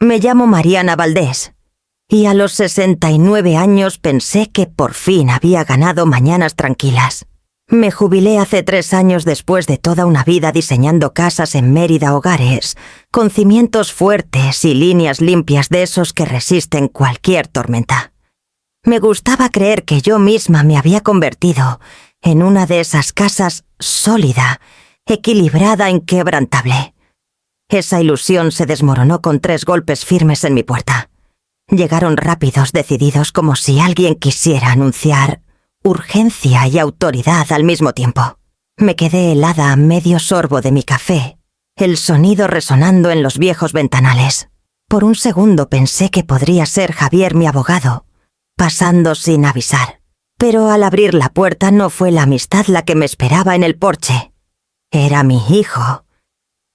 Me llamo Mariana Valdés y a los 69 años pensé que por fin había ganado mañanas tranquilas. Me jubilé hace 3 años después de toda una vida diseñando casas en Mérida, hogares, con cimientos fuertes y líneas limpias de esos que resisten cualquier tormenta. Me gustaba creer que yo misma me había convertido en una de esas casas sólida, equilibrada, inquebrantable. Esa ilusión se desmoronó con 3 golpes firmes en mi puerta. Llegaron rápidos, decididos, como si alguien quisiera anunciar urgencia y autoridad al mismo tiempo. Me quedé helada a medio sorbo de mi café, el sonido resonando en los viejos ventanales. Por un segundo pensé que podría ser Javier, mi abogado, pasando sin avisar. Pero al abrir la puerta no fue la amistad la que me esperaba en el porche. Era mi hijo.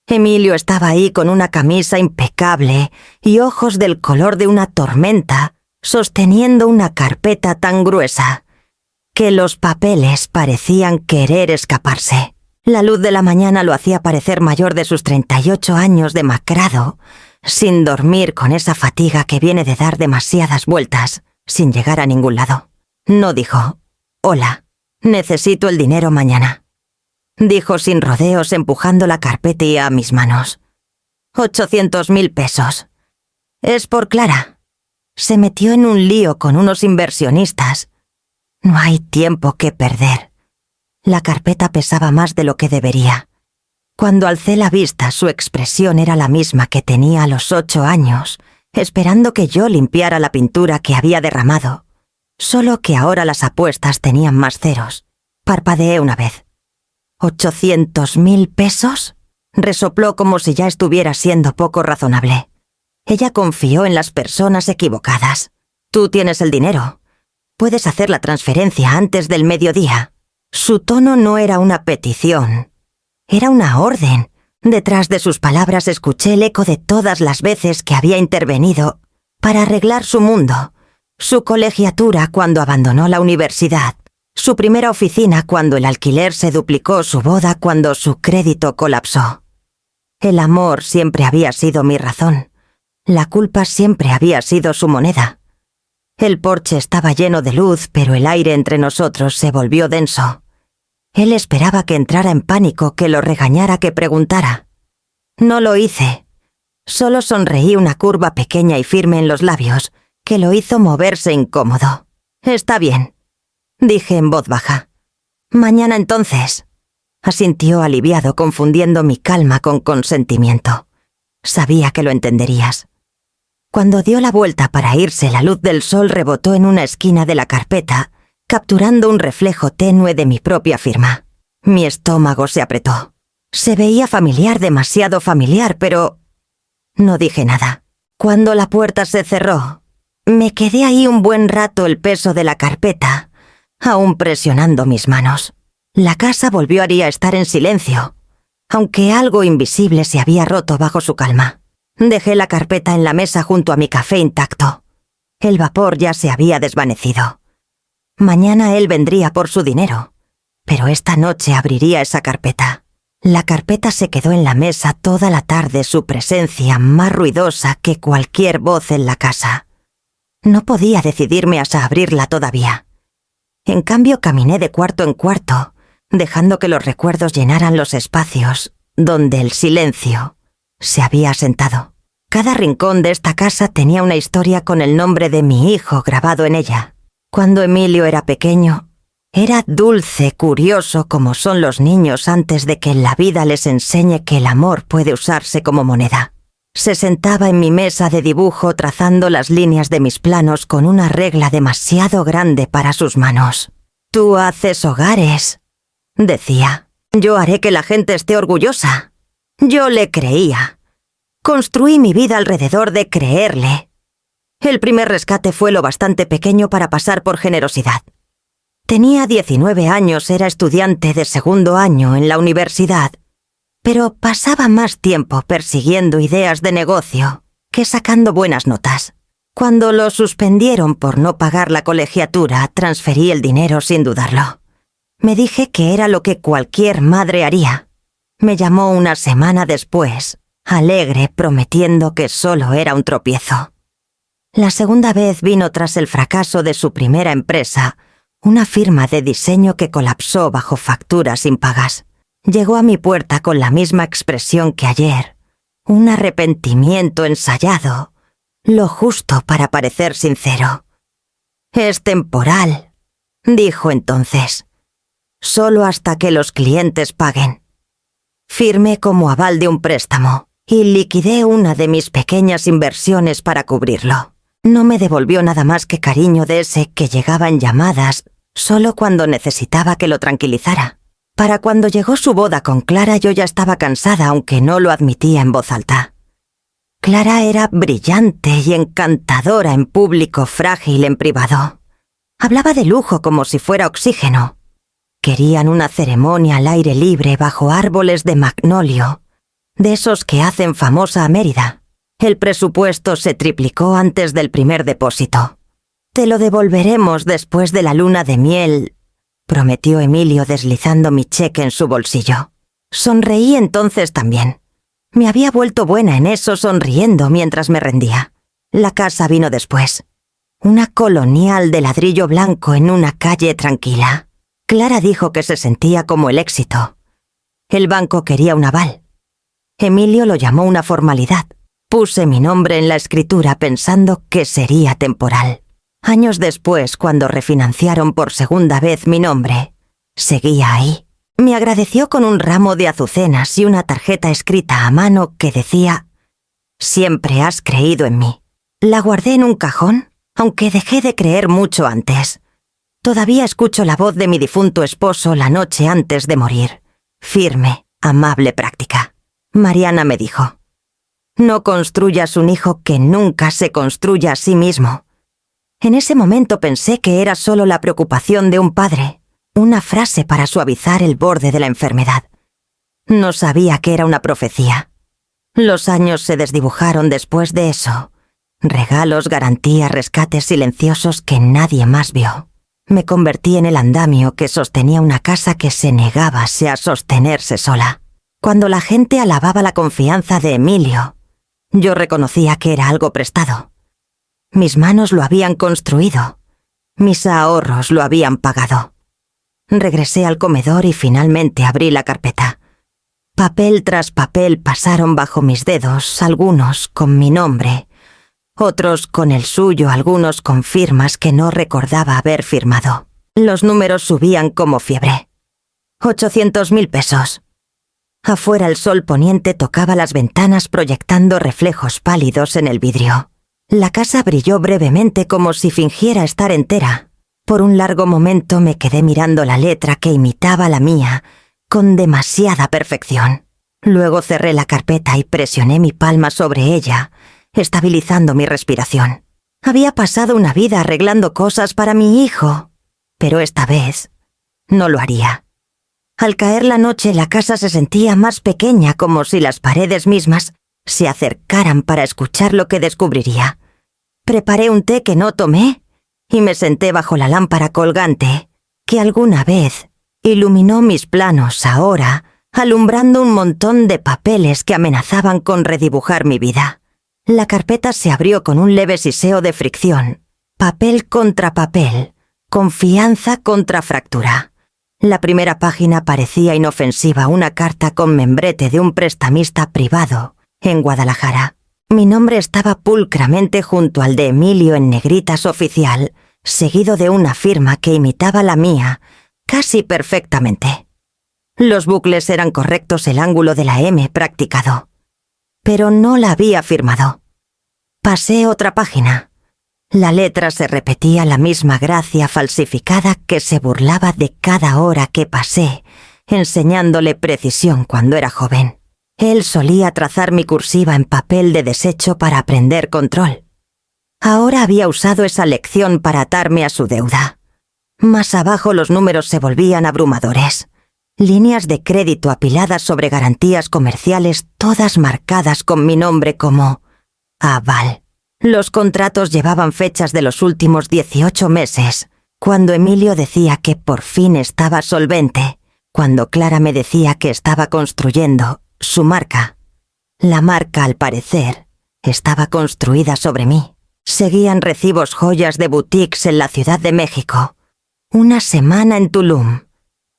Emilio estaba ahí con una camisa impecable y ojos del color de una tormenta, sosteniendo una carpeta tan gruesa que los papeles parecían querer escaparse. La luz de la mañana lo hacía parecer mayor de sus 38 años, demacrado, sin dormir, con esa fatiga que viene de dar demasiadas vueltas sin llegar a ningún lado. No dijo: «Hola, necesito el dinero mañana». Dijo sin rodeos, empujando la carpeta a mis manos: 800.000 pesos. Es por Clara. Se metió en un lío con unos inversionistas. No hay tiempo que perder. La carpeta pesaba más de lo que debería. Cuando alcé la vista, su expresión era la misma que tenía a los 8 años, esperando que yo limpiara la pintura que había derramado. Solo que ahora las apuestas tenían más ceros. Parpadeé una vez. ¿800.000 pesos? Resopló como si ya estuviera siendo poco razonable. Ella confió en las personas equivocadas. Tú tienes el dinero. Puedes hacer la transferencia antes del mediodía. Su tono no era una petición. Era una orden. Detrás de sus palabras escuché el eco de todas las veces que había intervenido para arreglar su mundo, su colegiatura cuando abandonó la universidad, su primera oficina cuando el alquiler se duplicó, su boda cuando su crédito colapsó. El amor siempre había sido mi razón. La culpa siempre había sido su moneda. El porche estaba lleno de luz, pero el aire entre nosotros se volvió denso. Él esperaba que entrara en pánico, que lo regañara, que preguntara. No lo hice. Solo sonreí, una curva pequeña y firme en los labios, que lo hizo moverse incómodo. «Está bien», dije en voz baja. «Mañana entonces», asintió aliviado, confundiendo mi calma con consentimiento. Sabía que lo entenderías. Cuando dio la vuelta para irse, la luz del sol rebotó en una esquina de la carpeta, capturando un reflejo tenue de mi propia firma. Mi estómago se apretó. Se veía familiar, demasiado familiar, pero no dije nada. Cuando la puerta se cerró, me quedé ahí un buen rato, el peso de la carpeta aún presionando mis manos. La casa volvió a estar en silencio, aunque algo invisible se había roto bajo su calma. Dejé la carpeta en la mesa junto a mi café intacto. El vapor ya se había desvanecido. Mañana él vendría por su dinero, pero esta noche abriría esa carpeta. La carpeta se quedó en la mesa toda la tarde, su presencia más ruidosa que cualquier voz en la casa. No podía decidirme a abrirla todavía. En cambio, caminé de cuarto en cuarto, dejando que los recuerdos llenaran los espacios donde el silencio se había asentado. Cada rincón de esta casa tenía una historia con el nombre de mi hijo grabado en ella. Cuando Emilio era pequeño, era dulce, curioso, como son los niños antes de que la vida les enseñe que el amor puede usarse como moneda. Se sentaba en mi mesa de dibujo trazando las líneas de mis planos con una regla demasiado grande para sus manos. «Tú haces hogares», decía. «Yo haré que la gente esté orgullosa». Yo le creía. Construí mi vida alrededor de creerle. El primer rescate fue lo bastante pequeño para pasar por generosidad. Tenía 19 años, era estudiante de 2º año en la universidad, pero pasaba más tiempo persiguiendo ideas de negocio que sacando buenas notas. Cuando lo suspendieron por no pagar la colegiatura, transferí el dinero sin dudarlo. Me dije que era lo que cualquier madre haría. Me llamó una semana después alegre, prometiendo que solo era un tropiezo. La segunda vez vino tras el fracaso de su primera empresa, una firma de diseño que colapsó bajo facturas impagas. Llegó a mi puerta con la misma expresión que ayer, un arrepentimiento ensayado, lo justo para parecer sincero. «Es temporal», dijo entonces. «Solo hasta que los clientes paguen». Firmé como aval de un préstamo y liquidé una de mis pequeñas inversiones para cubrirlo. No me devolvió nada más que cariño de ese que llegaba en llamadas solo cuando necesitaba que lo tranquilizara. Para cuando llegó su boda con Clara yo ya estaba cansada, aunque no lo admitía en voz alta. Clara era brillante y encantadora en público, frágil en privado. Hablaba de lujo como si fuera oxígeno. Querían una ceremonia al aire libre bajo árboles de magnolio, de esos que hacen famosa a Mérida. El presupuesto se triplicó antes del primer depósito. «Te lo devolveremos después de la luna de miel», prometió Emilio deslizando mi cheque en su bolsillo. Sonreí entonces también. Me había vuelto buena en eso, sonriendo mientras me rendía. La casa vino después. Una colonial de ladrillo blanco en una calle tranquila. Clara dijo que se sentía como el éxito. El banco quería un aval. Emilio lo llamó una formalidad. Puse mi nombre en la escritura pensando que sería temporal. Años después, cuando refinanciaron por segunda vez mi nombre, seguía ahí. Me agradeció con un ramo de azucenas y una tarjeta escrita a mano que decía: «Siempre has creído en mí». La guardé en un cajón, aunque dejé de creer mucho antes. Todavía escucho la voz de mi difunto esposo la noche antes de morir. Firme, amable, práctica. Mariana me dijo: «No construyas un hijo que nunca se construya a sí mismo». En ese momento pensé que era solo la preocupación de un padre, una frase para suavizar el borde de la enfermedad. No sabía que era una profecía. Los años se desdibujaron después de eso. Regalos, garantías, rescates silenciosos que nadie más vio. Me convertí en el andamio que sostenía una casa que se negabase a sostenerse sola. Cuando la gente alababa la confianza de Emilio, yo reconocía que era algo prestado. Mis manos lo habían construido. Mis ahorros lo habían pagado. Regresé al comedor y finalmente abrí la carpeta. Papel tras papel pasaron bajo mis dedos, algunos con mi nombre, otros con el suyo, algunos con firmas que no recordaba haber firmado. Los números subían como fiebre. 800.000 pesos. Afuera el sol poniente tocaba las ventanas proyectando reflejos pálidos en el vidrio. La casa brilló brevemente como si fingiera estar entera. Por un largo momento me quedé mirando la letra que imitaba la mía, con demasiada perfección. Luego cerré la carpeta y presioné mi palma sobre ella, estabilizando mi respiración. Había pasado una vida arreglando cosas para mi hijo, pero esta vez no lo haría. Al caer la noche la casa se sentía más pequeña, como si las paredes mismas se acercaran para escuchar lo que descubriría. Preparé un té que no tomé y me senté bajo la lámpara colgante que alguna vez iluminó mis planos, ahora alumbrando un montón de papeles que amenazaban con redibujar mi vida. La carpeta se abrió con un leve siseo de fricción. Papel contra papel, confianza contra fractura. La primera página parecía inofensiva, una carta con membrete de un prestamista privado en Guadalajara. Mi nombre estaba pulcramente junto al de Emilio en negritas oficial, seguido de una firma que imitaba la mía, casi perfectamente. Los bucles eran correctos, el ángulo de la M practicado. Pero no la había firmado. Pasé otra página. La letra se repetía, la misma gracia falsificada que se burlaba de cada hora que pasé, enseñándole precisión cuando era joven. Él solía trazar mi cursiva en papel de desecho para aprender control. Ahora había usado esa lección para atarme a su deuda. Más abajo los números se volvían abrumadores. Líneas de crédito apiladas sobre garantías comerciales, todas marcadas con mi nombre como aval. Los contratos llevaban fechas de los últimos 18 meses, cuando Emilio decía que por fin estaba solvente, cuando Clara me decía que estaba construyendo su marca. La marca, al parecer, estaba construida sobre mí. Seguían recibos joyas de boutiques en la Ciudad de México. Una semana en Tulum,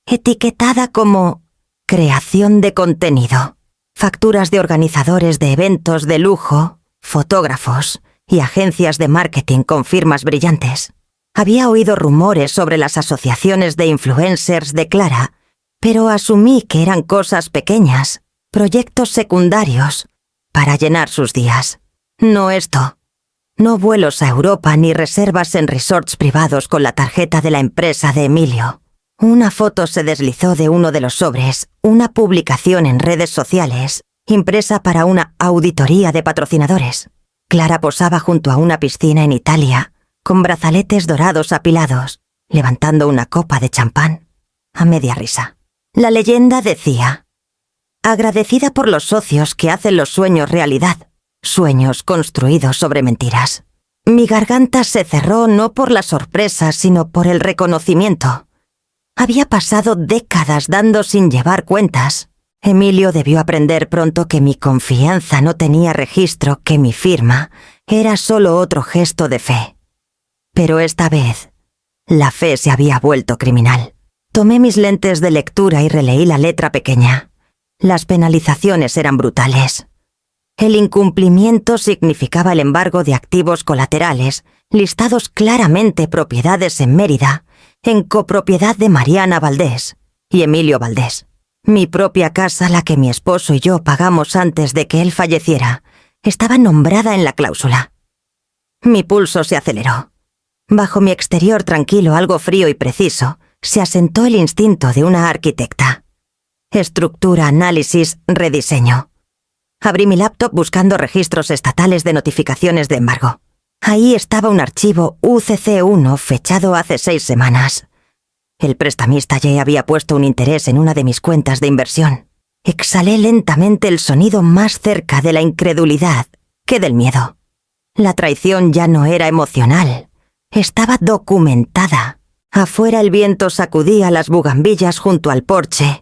etiquetada como creación de contenido. Facturas de organizadores de eventos de lujo, fotógrafos y agencias de marketing con firmas brillantes. Había oído rumores sobre las asociaciones de influencers de Clara, pero asumí que eran cosas pequeñas, proyectos secundarios, para llenar sus días. No esto. No vuelos a Europa ni reservas en resorts privados con la tarjeta de la empresa de Emilio. Una foto se deslizó de uno de los sobres, una publicación en redes sociales, impresa para una auditoría de patrocinadores. Clara posaba junto a una piscina en Italia, con brazaletes dorados apilados, levantando una copa de champán, a media risa. La leyenda decía: agradecida por los socios que hacen los sueños realidad, sueños construidos sobre mentiras. Mi garganta se cerró no por la sorpresa, sino por el reconocimiento. Había pasado décadas dando sin llevar cuentas. Emilio debió aprender pronto que mi confianza no tenía registro, que mi firma era solo otro gesto de fe. Pero esta vez, la fe se había vuelto criminal. Tomé mis lentes de lectura y releí la letra pequeña. Las penalizaciones eran brutales. El incumplimiento significaba el embargo de activos colaterales, listados claramente propiedades en Mérida, en copropiedad de Mariana Valdés y Emilio Valdés. Mi propia casa, la que mi esposo y yo pagamos antes de que él falleciera, estaba nombrada en la cláusula. Mi pulso se aceleró. Bajo mi exterior tranquilo, algo frío y preciso, se asentó el instinto de una arquitecta. Estructura, análisis, rediseño. Abrí mi laptop buscando registros estatales de notificaciones de embargo. Ahí estaba un archivo UCC1 fechado hace 6 semanas. El prestamista ya había puesto un interés en una de mis cuentas de inversión. Exhalé lentamente el sonido más cerca de la incredulidad que del miedo. La traición ya no era emocional. Estaba documentada. Afuera el viento sacudía las bugambillas junto al porche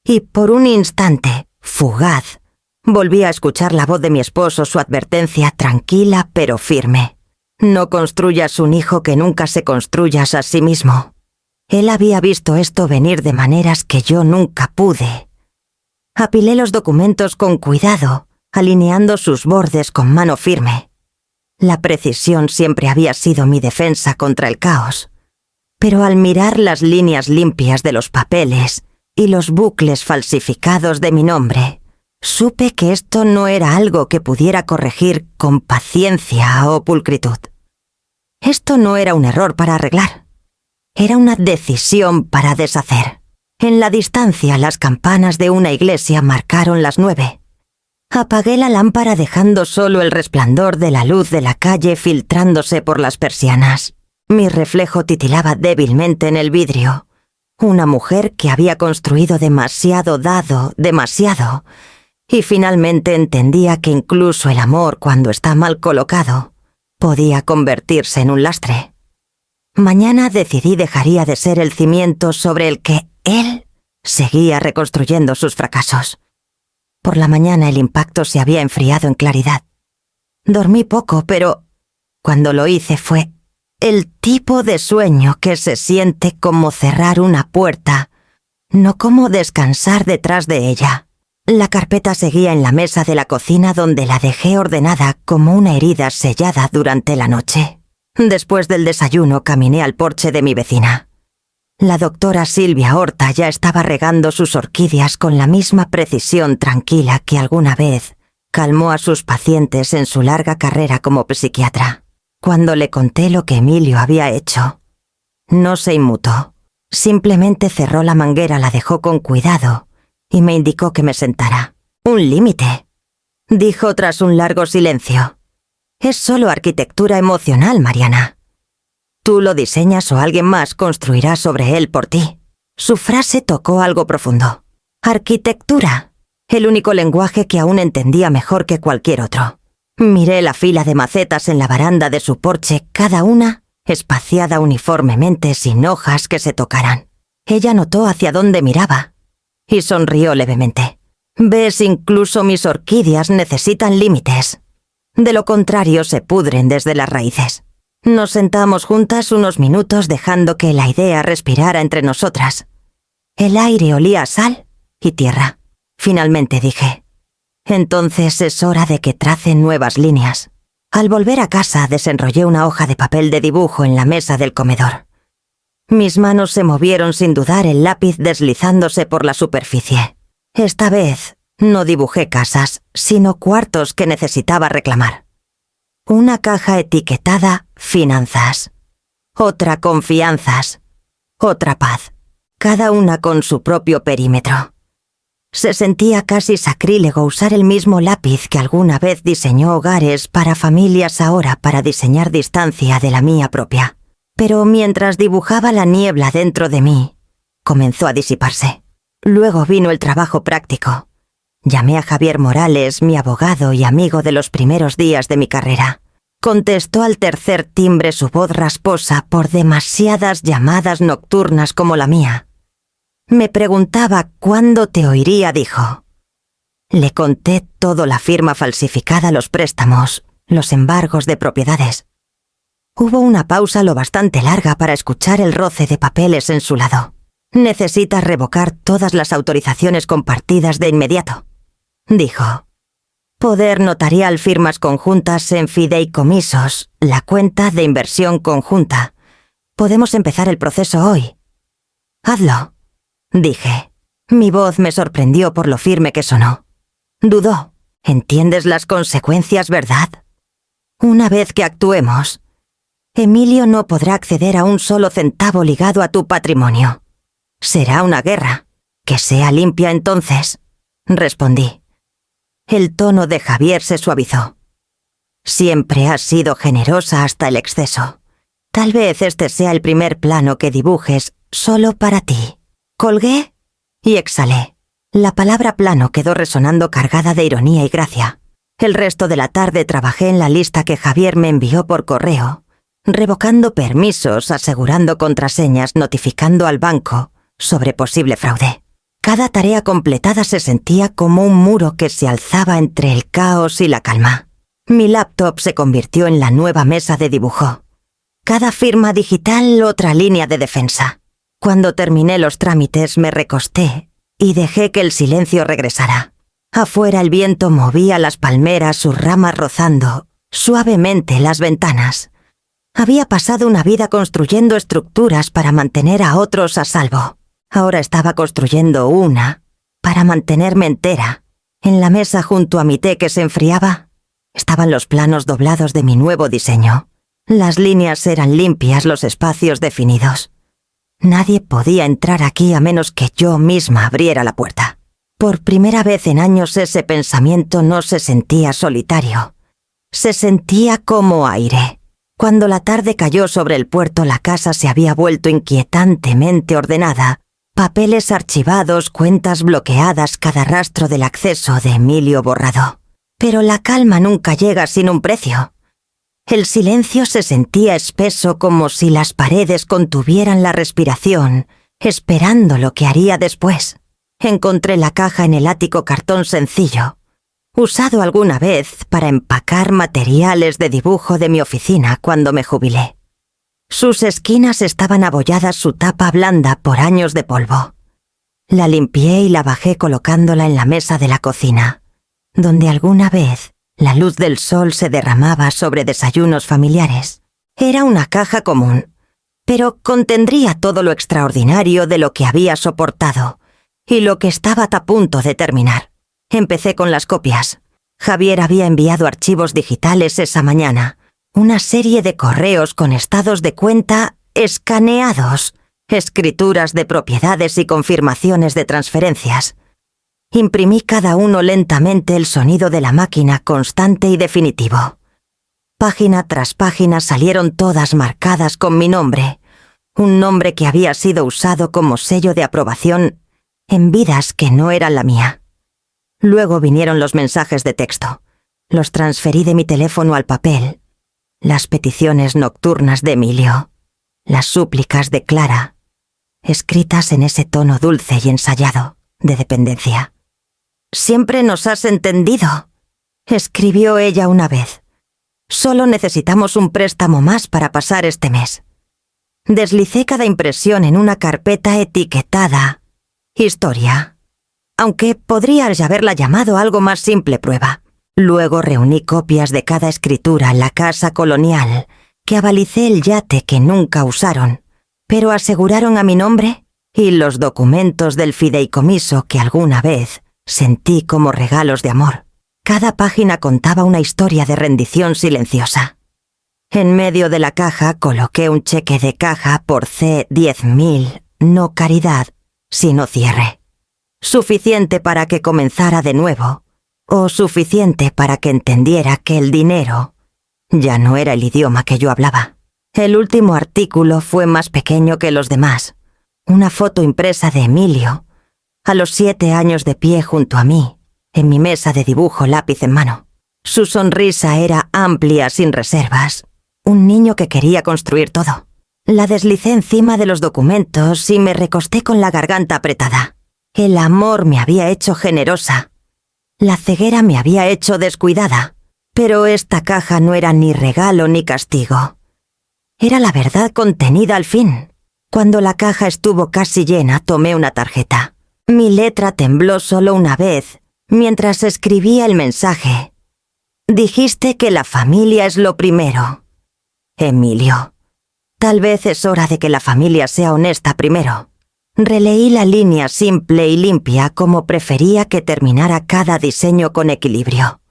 y por un instante, fugaz, volví a escuchar la voz de mi esposo, su advertencia tranquila pero firme. No construyas un hijo que nunca se construyas a sí mismo. Él había visto esto venir de maneras que yo nunca pude. Apilé los documentos con cuidado, alineando sus bordes con mano firme. La precisión siempre había sido mi defensa contra el caos. Pero al mirar las líneas limpias de los papeles y los bucles falsificados de mi nombre, supe que esto no era algo que pudiera corregir con paciencia o pulcritud. Esto no era un error para arreglar. Era una decisión para deshacer. En la distancia, las campanas de una iglesia marcaron las 9. Apagué la lámpara dejando solo el resplandor de la luz de la calle filtrándose por las persianas. Mi reflejo titilaba débilmente en el vidrio. Una mujer que había construido demasiado, y finalmente entendía que incluso el amor, cuando está mal colocado, podía convertirse en un lastre. Mañana decidí dejaría de ser el cimiento sobre el que él seguía reconstruyendo sus fracasos. Por la mañana el impacto se había enfriado en claridad. Dormí poco, pero cuando lo hice fue el tipo de sueño que se siente como cerrar una puerta, no como descansar detrás de ella. La carpeta seguía en la mesa de la cocina donde la dejé ordenada como una herida sellada durante la noche. Después del desayuno caminé al porche de mi vecina. La doctora Silvia Horta ya estaba regando sus orquídeas con la misma precisión tranquila que alguna vez calmó a sus pacientes en su larga carrera como psiquiatra. Cuando le conté lo que Emilio había hecho, no se inmutó. Simplemente cerró la manguera, la dejó con cuidado y me indicó que me sentara. «Un límite», dijo tras un largo silencio. «Es solo arquitectura emocional, Mariana. Tú lo diseñas o alguien más construirá sobre él por ti». Su frase tocó algo profundo. Arquitectura, el único lenguaje que aún entendía mejor que cualquier otro. Miré la fila de macetas en la baranda de su porche, cada una espaciada uniformemente sin hojas que se tocaran. Ella notó hacia dónde miraba y sonrió levemente. Ves, incluso mis orquídeas necesitan límites. De lo contrario, se pudren desde las raíces. Nos sentamos juntas unos minutos dejando que la idea respirara entre nosotras. El aire olía a sal y tierra. Finalmente dije: entonces es hora de que tracen nuevas líneas. Al volver a casa desenrollé una hoja de papel de dibujo en la mesa del comedor. Mis manos se movieron sin dudar, el lápiz deslizándose por la superficie. Esta vez no dibujé casas, sino cuartos que necesitaba reclamar. Una caja etiquetada finanzas, otra confianzas, otra paz, cada una con su propio perímetro. Se sentía casi sacrílego usar el mismo lápiz que alguna vez diseñó hogares para familias, ahora para diseñar distancia de la mía propia. Pero mientras dibujaba, la niebla dentro de mí comenzó a disiparse. Luego vino el trabajo práctico. Llamé a Javier Morales, mi abogado y amigo de los primeros días de mi carrera. Contestó al tercer timbre, su voz rasposa por demasiadas llamadas nocturnas como la mía. Me preguntaba cuándo te oiría, dijo. Le conté todo: la firma falsificada, los préstamos, los embargos de propiedades. Hubo una pausa lo bastante larga para escuchar el roce de papeles en su lado. Necesitas revocar todas las autorizaciones compartidas de inmediato, dijo. Poder notarial, firmas conjuntas en fideicomisos, la cuenta de inversión conjunta. Podemos empezar el proceso hoy. Hazlo, dije. Mi voz me sorprendió por lo firme que sonó. Dudó. ¿Entiendes las consecuencias, verdad? Una vez que actuemos, Emilio no podrá acceder a un solo centavo ligado a tu patrimonio. Será una guerra. Que sea limpia entonces, respondí. El tono de Javier se suavizó. Siempre has sido generosa hasta el exceso. Tal vez este sea el primer plano que dibujes solo para ti. Colgué y exhalé. La palabra plano quedó resonando, cargada de ironía y gracia. El resto de la tarde trabajé en la lista que Javier me envió por correo, revocando permisos, asegurando contraseñas, notificando al banco sobre posible fraude. Cada tarea completada se sentía como un muro que se alzaba entre el caos y la calma. Mi laptop se convirtió en la nueva mesa de dibujo. Cada firma digital, otra línea de defensa. Cuando terminé los trámites, me recosté y dejé que el silencio regresara. Afuera el viento movía las palmeras, sus ramas rozando suavemente las ventanas. Había pasado una vida construyendo estructuras para mantener a otros a salvo. Ahora estaba construyendo una para mantenerme entera. En la mesa junto a mi té que se enfriaba estaban los planos doblados de mi nuevo diseño. Las líneas eran limpias, los espacios definidos. Nadie podía entrar aquí a menos que yo misma abriera la puerta. Por primera vez en años ese pensamiento no se sentía solitario. Se sentía como aire. Cuando la tarde cayó sobre el puerto, la casa se había vuelto inquietantemente ordenada. Papeles archivados, cuentas bloqueadas, cada rastro del acceso de Emilio borrado. Pero la calma nunca llega sin un precio. El silencio se sentía espeso, como si las paredes contuvieran la respiración, esperando lo que haría después. Encontré la caja en el ático, cartón sencillo, usado alguna vez para empacar materiales de dibujo de mi oficina cuando me jubilé. Sus esquinas estaban abolladas, su tapa blanda por años de polvo. La limpié y la bajé colocándola en la mesa de la cocina, donde alguna vez la luz del sol se derramaba sobre desayunos familiares. Era una caja común, pero contendría todo lo extraordinario de lo que había soportado y lo que estaba a punto de terminar. Empecé con las copias. Javier había enviado archivos digitales esa mañana, una serie de correos con estados de cuenta escaneados, escrituras de propiedades y confirmaciones de transferencias. Imprimí cada uno lentamente, el sonido de la máquina constante y definitivo. Página tras página salieron todas marcadas con mi nombre, un nombre que había sido usado como sello de aprobación en vidas que no eran la mía. Luego vinieron los mensajes de texto. Los transferí de mi teléfono al papel. Las peticiones nocturnas de Emilio, las súplicas de Clara, escritas en ese tono dulce y ensayado de dependencia. Siempre nos has entendido, escribió ella una vez. Solo necesitamos un préstamo más para pasar este mes. Deslicé cada impresión en una carpeta etiquetada Historia, aunque podrías haberla llamado algo más simple prueba. Luego reuní copias de cada escritura en la casa colonial, que avalicé el yate que nunca usaron, pero aseguraron a mi nombre, y los documentos del fideicomiso que alguna vez sentí como regalos de amor. Cada página contaba una historia de rendición silenciosa. En medio de la caja coloqué un cheque de caja por C10.000, no caridad, sino cierre. Suficiente para que comenzara de nuevo, o suficiente para que entendiera que el dinero ya no era el idioma que yo hablaba. El último artículo fue más pequeño que los demás. Una foto impresa de Emilio, a los 7 años de pie junto a mí, en mi mesa de dibujo lápiz en mano. Su sonrisa era amplia sin reservas. Un niño que quería construir todo. La deslicé encima de los documentos y me recosté con la garganta apretada. El amor me había hecho generosa. La ceguera me había hecho descuidada. Pero esta caja no era ni regalo ni castigo. Era la verdad contenida al fin. Cuando la caja estuvo casi llena, tomé una tarjeta. Mi letra tembló solo una vez, mientras escribía el mensaje. Dijiste que la familia es lo primero. Emilio. Tal vez es hora de que la familia sea honesta primero. Releí la línea simple y limpia como prefería que terminara cada diseño con equilibrio.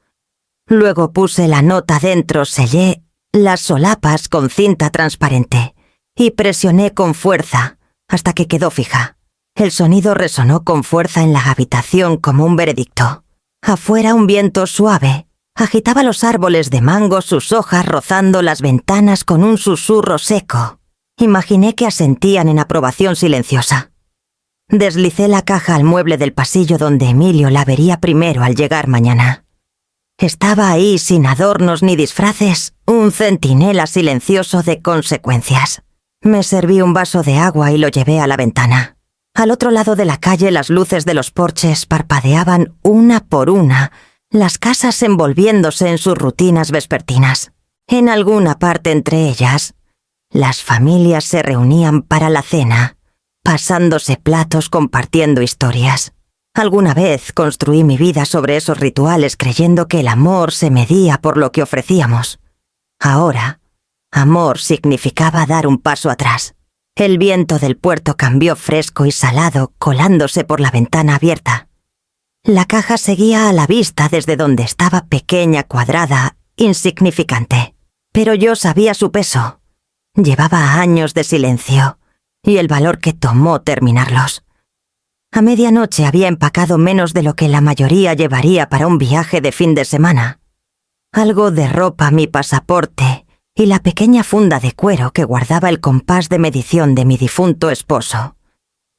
Luego puse la nota dentro, sellé las solapas con cinta transparente y presioné con fuerza hasta que quedó fija. El sonido resonó con fuerza en la habitación como un veredicto. Afuera un viento suave agitaba los árboles de mango, sus hojas rozando las ventanas con un susurro seco. Imaginé que asentían en aprobación silenciosa. Deslicé la caja al mueble del pasillo donde Emilio la vería primero al llegar mañana. Estaba ahí sin adornos ni disfraces, un centinela silencioso de consecuencias. Me serví un vaso de agua y lo llevé a la ventana. Al otro lado de la calle las luces de los porches parpadeaban una por una, las casas envolviéndose en sus rutinas vespertinas. En alguna parte entre ellas, las familias se reunían para la cena, pasándose platos, compartiendo historias. Alguna vez construí mi vida sobre esos rituales creyendo que el amor se medía por lo que ofrecíamos. Ahora, amor significaba dar un paso atrás. El viento del puerto cambió fresco y salado, colándose por la ventana abierta. La caja seguía a la vista desde donde estaba pequeña, cuadrada, insignificante. Pero yo sabía su peso. Llevaba años de silencio y el valor que tomó terminarlos. A medianoche había empacado menos de lo que la mayoría llevaría para un viaje de fin de semana. Algo de ropa, mi pasaporte y la pequeña funda de cuero que guardaba el compás de medición de mi difunto esposo.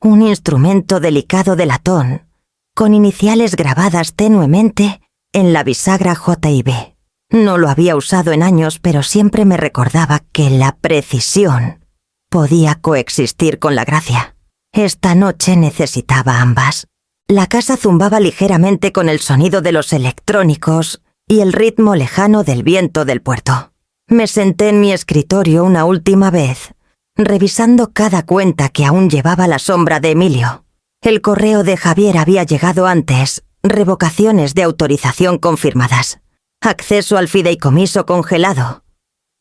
Un instrumento delicado de latón, con iniciales grabadas tenuemente en la bisagra J&B. No lo había usado en años, pero siempre me recordaba que la precisión podía coexistir con la gracia. Esta noche necesitaba ambas. La casa zumbaba ligeramente con el sonido de los electrónicos y el ritmo lejano del viento del puerto. Me senté en mi escritorio una última vez, revisando cada cuenta que aún llevaba la sombra de Emilio. El correo de Javier había llegado antes, revocaciones de autorización confirmadas, acceso al fideicomiso congelado,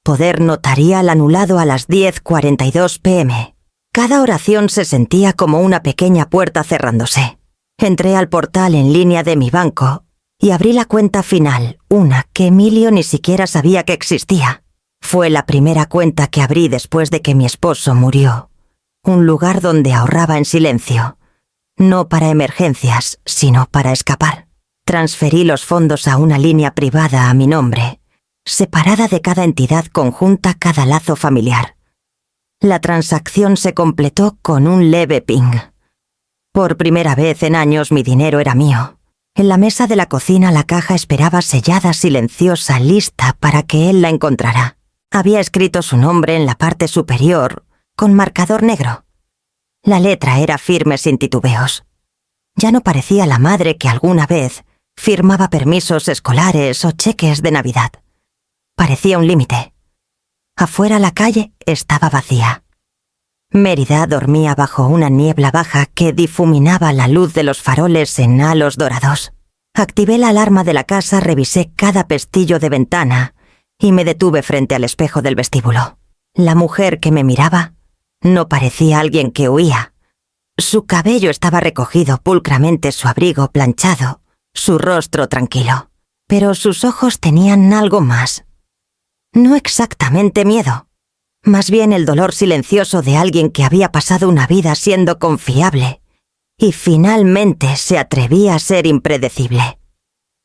poder notarial anulado a las 10:42 p.m. Cada oración se sentía como una pequeña puerta cerrándose. Entré al portal en línea de mi banco y abrí la cuenta final, una que Emilio ni siquiera sabía que existía. Fue la primera cuenta que abrí después de que mi esposo murió. Un lugar donde ahorraba en silencio. No para emergencias, sino para escapar. Transferí los fondos a una línea privada a mi nombre, separada de cada entidad conjunta, cada lazo familiar. La transacción se completó con un leve ping. Por primera vez en años mi dinero era mío. En la mesa de la cocina la caja esperaba sellada, silenciosa, lista para que él la encontrara. Había escrito su nombre en la parte superior, con marcador negro. La letra era firme sin titubeos. Ya no parecía la madre que alguna vez firmaba permisos escolares o cheques de Navidad. Parecía un límite. Afuera la calle estaba vacía. Mérida dormía bajo una niebla baja que difuminaba la luz de los faroles en halos dorados. Activé la alarma de la casa, revisé cada pestillo de ventana y me detuve frente al espejo del vestíbulo. La mujer que me miraba no parecía alguien que huía. Su cabello estaba recogido pulcramente, su abrigo planchado, su rostro tranquilo. Pero sus ojos tenían algo más. No exactamente miedo, más bien el dolor silencioso de alguien que había pasado una vida siendo confiable y finalmente se atrevía a ser impredecible.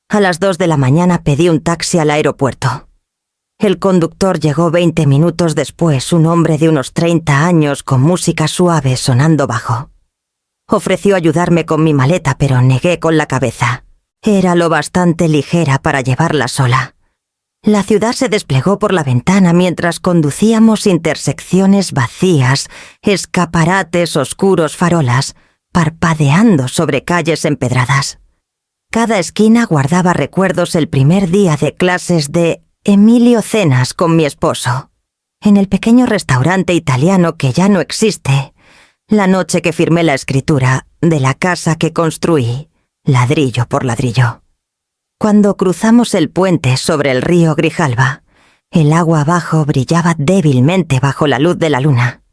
A las 2 de la mañana pedí un taxi al aeropuerto. El conductor llegó 20 minutos después, un hombre de unos 30 años con música suave sonando bajo. Ofreció ayudarme con mi maleta, pero negué con la cabeza. Era lo bastante ligera para llevarla sola. La ciudad se desplegó por la ventana mientras conducíamos intersecciones vacías, escaparates oscuros, farolas, parpadeando sobre calles empedradas. Cada esquina guardaba recuerdos el primer día de clases de Emilio Cenas con mi esposo, en el pequeño restaurante italiano que ya no existe, la noche que firmé la escritura de la casa que construí, ladrillo por ladrillo. Cuando cruzamos el puente sobre el río Grijalba, el agua abajo brillaba débilmente bajo la luz de la luna.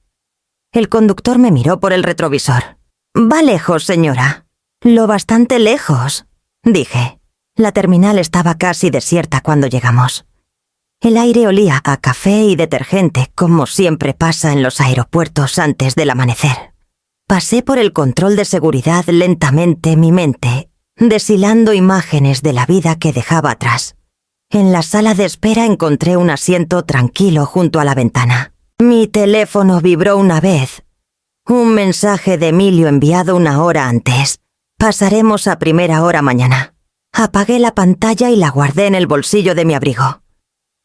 El conductor me miró por el retrovisor. «Va lejos, señora». «Lo bastante lejos», dije. La terminal estaba casi desierta cuando llegamos. El aire olía a café y detergente, como siempre pasa en los aeropuertos antes del amanecer. Pasé por el control de seguridad lentamente, mi mente deshilando imágenes de la vida que dejaba atrás. En la sala de espera encontré un asiento tranquilo junto a la ventana. Mi teléfono vibró una vez. Un mensaje de Emilio enviado una hora antes. «Pasaremos a primera hora mañana». Apagué la pantalla y la guardé en el bolsillo de mi abrigo.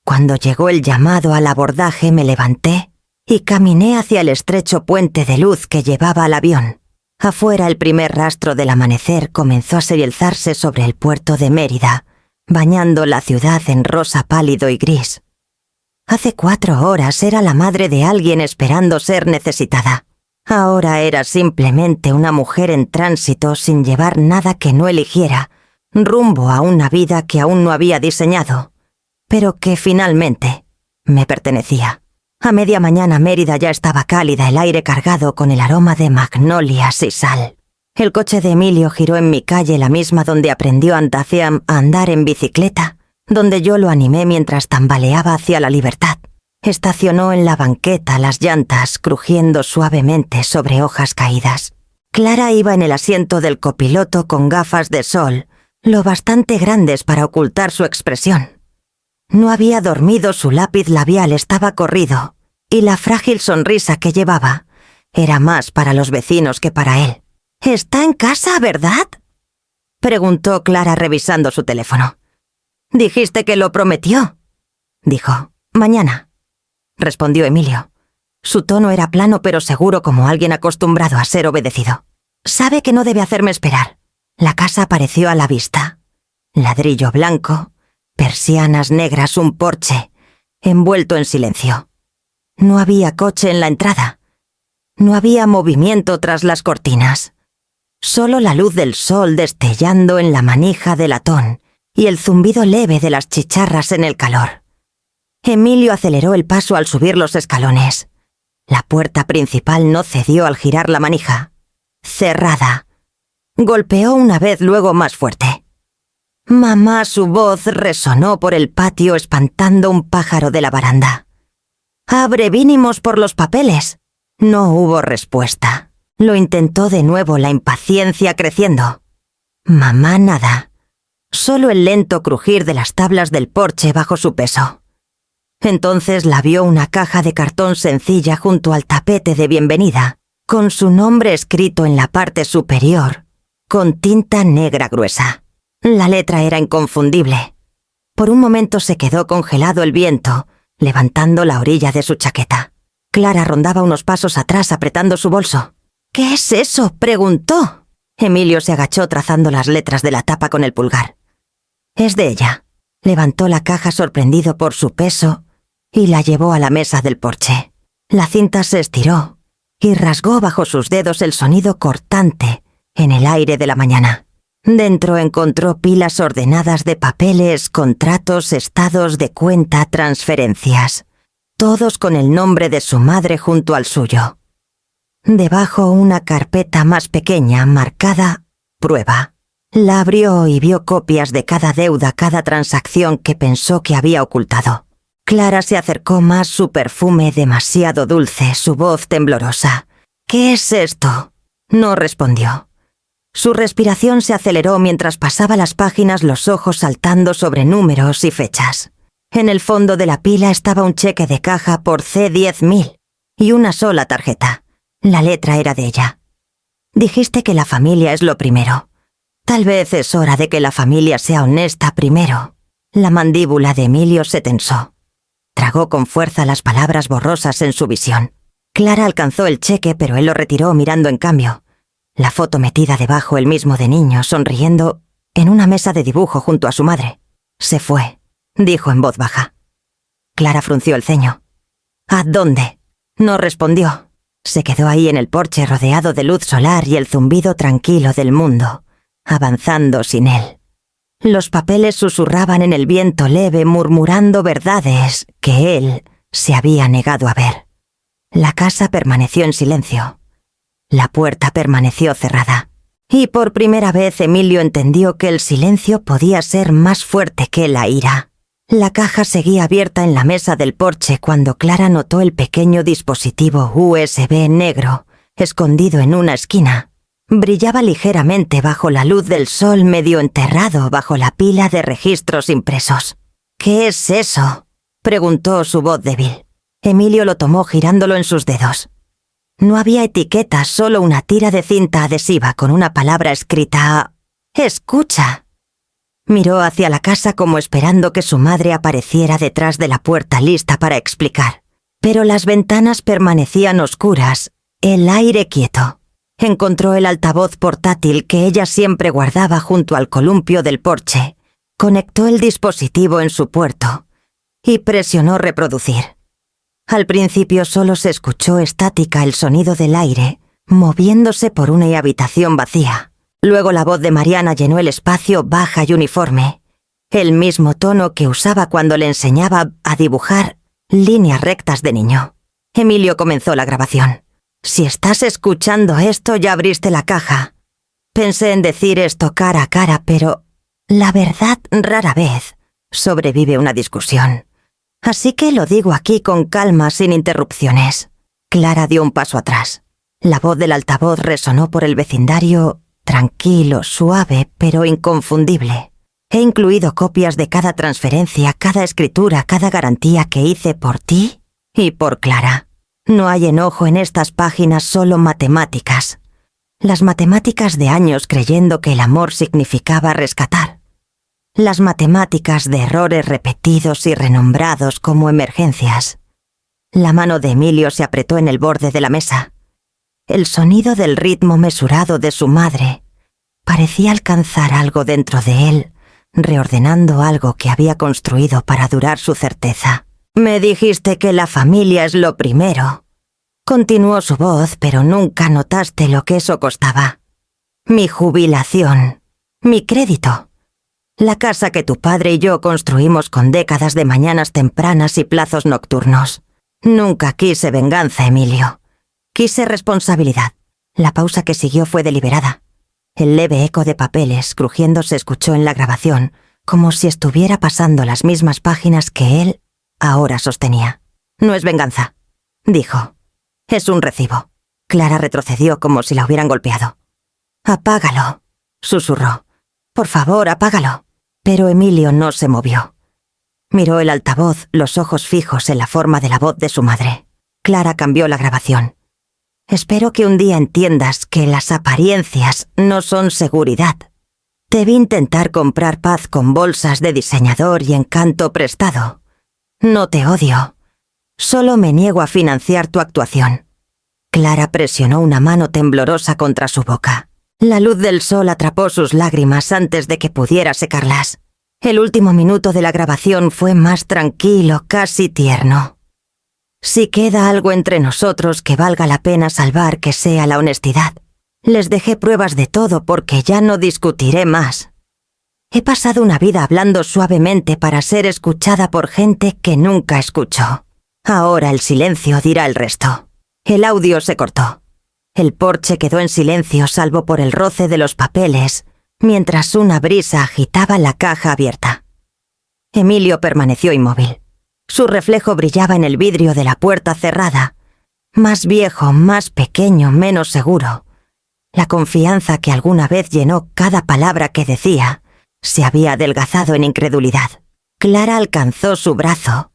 Cuando llegó el llamado al abordaje me levanté y caminé hacia el estrecho puente de luz que llevaba al avión. Afuera el primer rastro del amanecer comenzó a serializarse sobre el puerto de Mérida, bañando la ciudad en rosa pálido y gris. Hace 4 horas era la madre de alguien esperando ser necesitada. Ahora era simplemente una mujer en tránsito sin llevar nada que no eligiera, rumbo a una vida que aún no había diseñado, pero que finalmente me pertenecía. A media mañana Mérida ya estaba cálida, el aire cargado con el aroma de magnolias y sal. El coche de Emilio giró en mi calle, la misma donde aprendió Antaciam a andar en bicicleta, donde yo lo animé mientras tambaleaba hacia la libertad. Estacionó en la banqueta, las llantas crujiendo suavemente sobre hojas caídas. Clara iba en el asiento del copiloto con gafas de sol, lo bastante grandes para ocultar su expresión. No había dormido, su lápiz labial estaba corrido, y la frágil sonrisa que llevaba era más para los vecinos que para él. «¿Está en casa, verdad?», preguntó Clara revisando su teléfono. «Dijiste que lo prometió», dijo. «Mañana», respondió Emilio. Su tono era plano pero seguro, como alguien acostumbrado a ser obedecido. «Sabe que no debe hacerme esperar». La casa apareció a la vista. Ladrillo blanco, persianas negras, un porche, envuelto en silencio. No había coche en la entrada. No había movimiento tras las cortinas. Solo la luz del sol destellando en la manija de latón y el zumbido leve de las chicharras en el calor. Emilio aceleró el paso al subir los escalones. La puerta principal no cedió al girar la manija. Cerrada. Golpeó una vez, luego más fuerte. «Mamá», su voz resonó por el patio espantando un pájaro de la baranda. «Abre, vinimos por los papeles». No hubo respuesta. Lo intentó de nuevo, la impaciencia creciendo. Mamá nada. Solo el lento crujir de las tablas del porche bajo su peso. Entonces la vio una caja de cartón sencilla junto al tapete de bienvenida, con su nombre escrito en la parte superior, con tinta negra gruesa. La letra era inconfundible. Por un momento se quedó congelado el viento, levantando la orilla de su chaqueta. Clara rondaba unos pasos atrás apretando su bolso. «¿Qué es eso?», preguntó. Emilio se agachó trazando las letras de la tapa con el pulgar. Es de ella. Levantó la caja sorprendido por su peso y la llevó a la mesa del porche. La cinta se estiró y rasgó bajo sus dedos el sonido cortante en el aire de la mañana. Dentro encontró pilas ordenadas de papeles, contratos, estados de cuenta, transferencias, todos con el nombre de su madre junto al suyo. Debajo una carpeta más pequeña marcada «Prueba». La abrió y vio copias de cada deuda, cada transacción que pensó que había ocultado. Clara se acercó más, su perfume demasiado dulce, su voz temblorosa. «¿Qué es esto?». No respondió. Su respiración se aceleró mientras pasaba las páginas, los ojos saltando sobre números y fechas. En el fondo de la pila estaba un cheque de caja por C10.000 y una sola tarjeta. La letra era de ella. Dijiste que la familia es lo primero. Tal vez es hora de que la familia sea honesta primero. La mandíbula de Emilio se tensó. Tragó con fuerza las palabras borrosas en su visión. Clara alcanzó el cheque, pero él lo retiró mirando en cambio. La foto metida debajo, el mismo de niño, sonriendo, en una mesa de dibujo junto a su madre. Se fue, dijo en voz baja. Clara frunció el ceño. ¿A dónde? No respondió. Se quedó ahí en el porche rodeado de luz solar y el zumbido tranquilo del mundo, avanzando sin él. Los papeles susurraban en el viento leve, murmurando verdades que él se había negado a ver. La casa permaneció en silencio. La puerta permaneció cerrada. Y por primera vez Emilio entendió que el silencio podía ser más fuerte que la ira. La caja seguía abierta en la mesa del porche cuando Clara notó el pequeño dispositivo USB negro, escondido en una esquina. Brillaba ligeramente bajo la luz del sol, medio enterrado bajo la pila de registros impresos. «¿Qué es eso?», preguntó su voz débil. Emilio lo tomó girándolo en sus dedos. No había etiquetas, solo una tira de cinta adhesiva con una palabra escrita. «Escucha». Miró hacia la casa como esperando que su madre apareciera detrás de la puerta lista para explicar. Pero las ventanas permanecían oscuras, el aire quieto. Encontró el altavoz portátil que ella siempre guardaba junto al columpio del porche. Conectó el dispositivo en su puerto y presionó reproducir. Al principio solo se escuchó estática el sonido del aire, moviéndose por una habitación vacía. Luego la voz de Mariana llenó el espacio baja y uniforme, el mismo tono que usaba cuando le enseñaba a dibujar líneas rectas de niño. Emilio comenzó la grabación. «Si estás escuchando esto, ya abriste la caja. Pensé en decir esto cara a cara, pero la verdad rara vez sobrevive una discusión. Así que lo digo aquí con calma, sin interrupciones». Clara dio un paso atrás. La voz del altavoz resonó por el vecindario, tranquilo, suave, pero inconfundible. «He incluido copias de cada transferencia, cada escritura, cada garantía que hice por ti y por Clara. No hay enojo en estas páginas, solo matemáticas. Las matemáticas de años creyendo que el amor significaba rescatar. Las matemáticas de errores repetidos y renombrados como emergencias». La mano de Emilio se apretó en el borde de la mesa. El sonido del ritmo mesurado de su madre parecía alcanzar algo dentro de él, reordenando algo que había construido para durar su certeza. «Me dijiste que la familia es lo primero», continuó su voz, pero nunca notaste lo que eso costaba. «Mi jubilación, mi crédito, la casa que tu padre y yo construimos con décadas de mañanas tempranas y plazos nocturnos. Nunca quise venganza, Emilio. Quise responsabilidad». La pausa que siguió fue deliberada. El leve eco de papeles crujiendo se escuchó en la grabación, como si estuviera pasando las mismas páginas que él ahora sostenía. «No es venganza», dijo. «Es un recibo». Clara retrocedió como si la hubieran golpeado. «Apágalo», susurró. «Por favor, apágalo». Pero Emilio no se movió. Miró el altavoz, los ojos fijos en la forma de la voz de su madre. Clara cambió la grabación. «Espero que un día entiendas que las apariencias no son seguridad. Debí intentar comprar paz con bolsas de diseñador y encanto prestado. No te odio. Solo me niego a financiar tu actuación». Clara presionó una mano temblorosa contra su boca. La luz del sol atrapó sus lágrimas antes de que pudiera secarlas. El último minuto de la grabación fue más tranquilo, casi tierno. Si queda algo entre nosotros que valga la pena salvar, que sea la honestidad. Les dejé pruebas de todo porque ya no discutiré más. He pasado una vida hablando suavemente para ser escuchada por gente que nunca escuchó. Ahora el silencio dirá el resto. El audio se cortó. El porche quedó en silencio salvo por el roce de los papeles, mientras una brisa agitaba la caja abierta. Emilio permaneció inmóvil. Su reflejo brillaba en el vidrio de la puerta cerrada. Más viejo, más pequeño, menos seguro. La confianza que alguna vez llenó cada palabra que decía se había adelgazado en incredulidad. Clara alcanzó su brazo,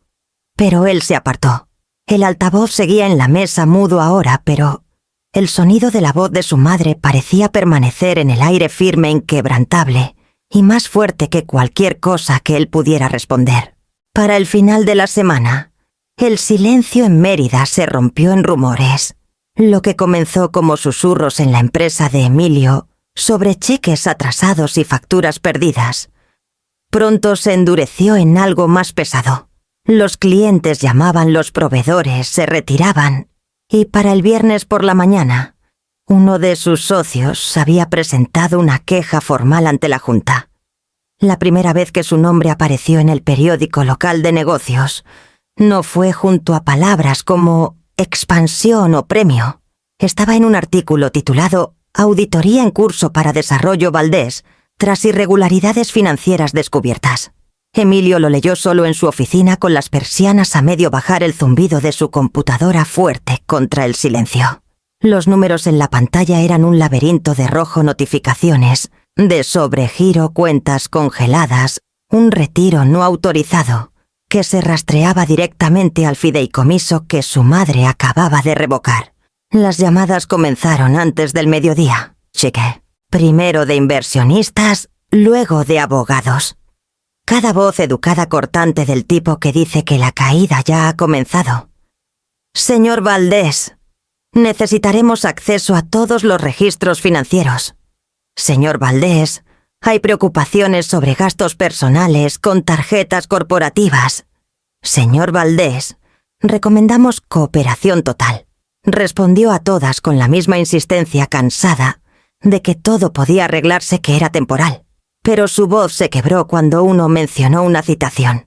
pero él se apartó. El altavoz seguía en la mesa mudo ahora, pero el sonido de la voz de su madre parecía permanecer en el aire firme, inquebrantable, y más fuerte que cualquier cosa que él pudiera responder. Para el final de la semana, el silencio en Mérida se rompió en rumores. Lo que comenzó como susurros en la empresa de Emilio sobre cheques atrasados y facturas perdidas, pronto se endureció en algo más pesado. Los clientes llamaban, los proveedores se retiraban, y para el viernes por la mañana, uno de sus socios había presentado una queja formal ante la Junta. La primera vez que su nombre apareció en el periódico local de negocios, no fue junto a palabras como expansión o premio. Estaba en un artículo titulado Auditoría en curso para Desarrollo Valdés, tras irregularidades financieras descubiertas. Emilio lo leyó solo en su oficina con las persianas a medio bajar, el zumbido de su computadora fuerte contra el silencio. Los números en la pantalla eran un laberinto de rojo: notificaciones, de sobregiro, cuentas congeladas, un retiro no autorizado, que se rastreaba directamente al fideicomiso que su madre acababa de revocar. Las llamadas comenzaron antes del mediodía. Cheque. Primero de inversionistas, luego de abogados. Cada voz educada cortante del tipo que dice que la caída ya ha comenzado. Señor Valdés, necesitaremos acceso a todos los registros financieros. Señor Valdés, hay preocupaciones sobre gastos personales con tarjetas corporativas. Señor Valdés, recomendamos cooperación total. Respondió a todas con la misma insistencia cansada de que todo podía arreglarse, que era temporal. Pero su voz se quebró cuando uno mencionó una citación.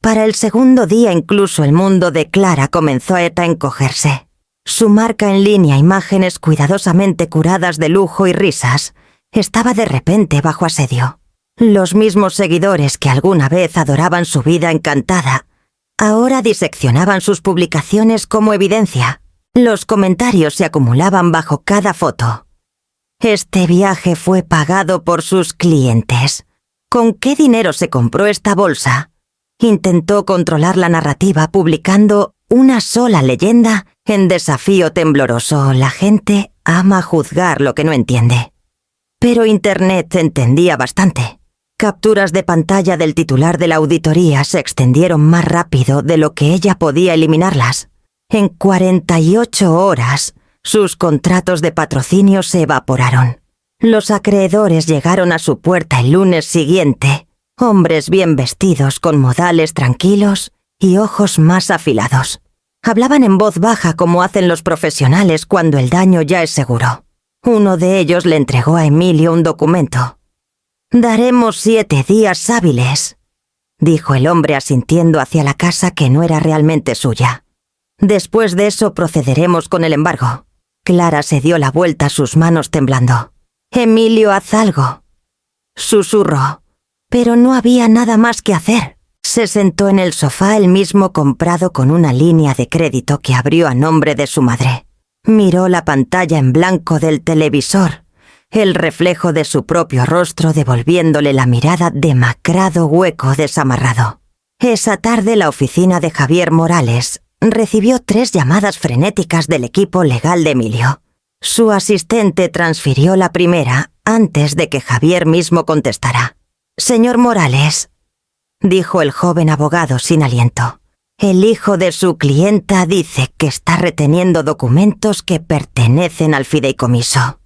Para el segundo día incluso el mundo de Clara comenzó a encogerse. Su marca en línea, imágenes cuidadosamente curadas de lujo y risas, estaba de repente bajo asedio. Los mismos seguidores que alguna vez adoraban su vida encantada, ahora diseccionaban sus publicaciones como evidencia. Los comentarios se acumulaban bajo cada foto. Este viaje fue pagado por sus clientes. ¿Con qué dinero se compró esta bolsa? Intentó controlar la narrativa publicando una sola leyenda en desafío tembloroso. La gente ama juzgar lo que no entiende. Pero Internet entendía bastante. Capturas de pantalla del titular de la auditoría se extendieron más rápido de lo que ella podía eliminarlas. En 48 horas, sus contratos de patrocinio se evaporaron. Los acreedores llegaron a su puerta el lunes siguiente, hombres bien vestidos con modales tranquilos y ojos más afilados. Hablaban en voz baja como hacen los profesionales cuando el daño ya es seguro. Uno de ellos le entregó a Emilio un documento. «Daremos 7 días hábiles», dijo el hombre asintiendo hacia la casa que no era realmente suya. «Después de eso procederemos con el embargo». Clara se dio la vuelta, sus manos temblando. «Emilio, haz algo», susurró. Pero no había nada más que hacer. Se sentó en el sofá, él mismo comprado con una línea de crédito que abrió a nombre de su madre. Miró la pantalla en blanco del televisor, el reflejo de su propio rostro devolviéndole la mirada demacrado, hueco, desamarrado. Esa tarde la oficina de Javier Morales recibió 3 llamadas frenéticas del equipo legal de Emilio. Su asistente transfirió la primera antes de que Javier mismo contestara. «Señor Morales», dijo el joven abogado sin aliento, «el hijo de su clienta dice que está reteniendo documentos que pertenecen al fideicomiso.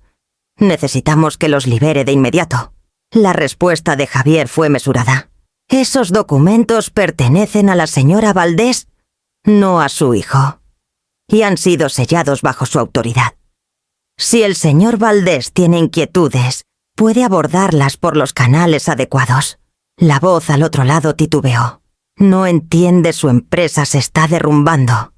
Necesitamos que los libere de inmediato. La respuesta de Javier fue mesurada. ¿Esos documentos pertenecen a la señora Valdés? No a su hijo. Y han sido sellados bajo su autoridad. Si el señor Valdés tiene inquietudes, puede abordarlas por los canales adecuados. La voz al otro lado titubeó. No entiende, su empresa se está derrumbando.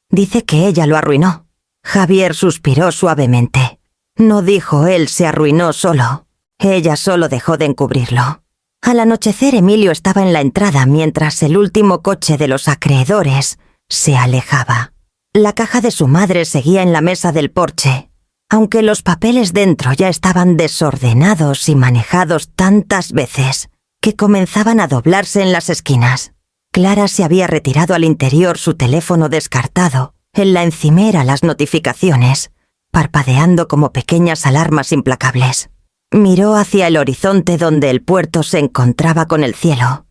Dice que ella lo arruinó. Javier suspiró suavemente. No dijo él se arruinó solo. Ella solo dejó de encubrirlo. Al anochecer, Emilio estaba en la entrada mientras el último coche de los acreedores se alejaba. La caja de su madre seguía en la mesa del porche, aunque los papeles dentro ya estaban desordenados y manejados tantas veces que comenzaban a doblarse en las esquinas. Clara se había retirado al interior su teléfono descartado, en la encimera las notificaciones, parpadeando como pequeñas alarmas implacables. Miró hacia el horizonte donde el puerto se encontraba con el cielo.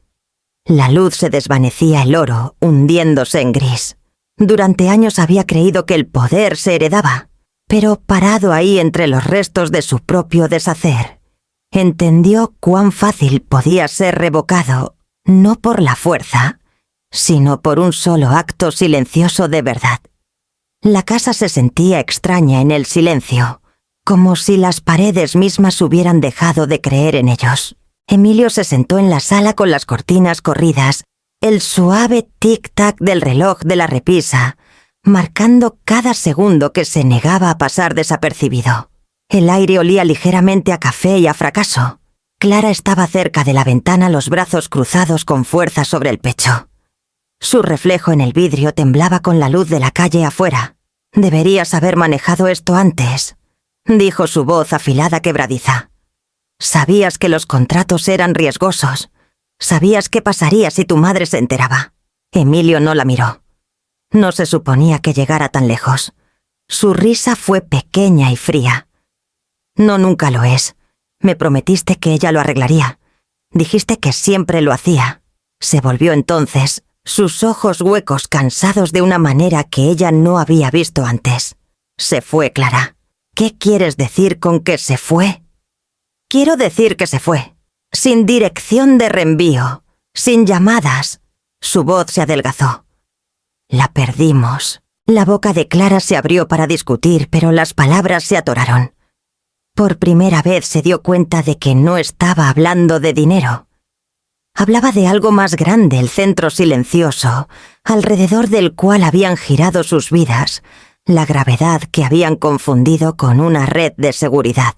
La luz se desvanecía el oro, hundiéndose en gris. Durante años había creído que el poder se heredaba, pero parado ahí entre los restos de su propio deshacer, entendió cuán fácil podía ser revocado, no por la fuerza, sino por un solo acto silencioso de verdad. La casa se sentía extraña en el silencio, como si las paredes mismas hubieran dejado de creer en ellos. Emilio se sentó en la sala con las cortinas corridas, el suave tic-tac del reloj de la repisa, marcando cada segundo que se negaba a pasar desapercibido. El aire olía ligeramente a café y a fracaso. Clara estaba cerca de la ventana, los brazos cruzados con fuerza sobre el pecho. Su reflejo en el vidrio temblaba con la luz de la calle afuera. «Deberías haber manejado esto antes», dijo su voz afilada quebradiza. «Sabías que los contratos eran riesgosos. Sabías qué pasaría si tu madre se enteraba». Emilio no la miró. No se suponía que llegara tan lejos. Su risa fue pequeña y fría. «No, nunca lo es. Me prometiste que ella lo arreglaría. Dijiste que siempre lo hacía». Se volvió entonces, sus ojos huecos cansados de una manera que ella no había visto antes. «Se fue, Clara». «¿Qué quieres decir con que se fue?» «Quiero decir que se fue. Sin dirección de reenvío. Sin llamadas». Su voz se adelgazó. «La perdimos». La boca de Clara se abrió para discutir, pero las palabras se atoraron. Por primera vez se dio cuenta de que no estaba hablando de dinero. Hablaba de algo más grande, el centro silencioso, alrededor del cual habían girado sus vidas, la gravedad que habían confundido con una red de seguridad.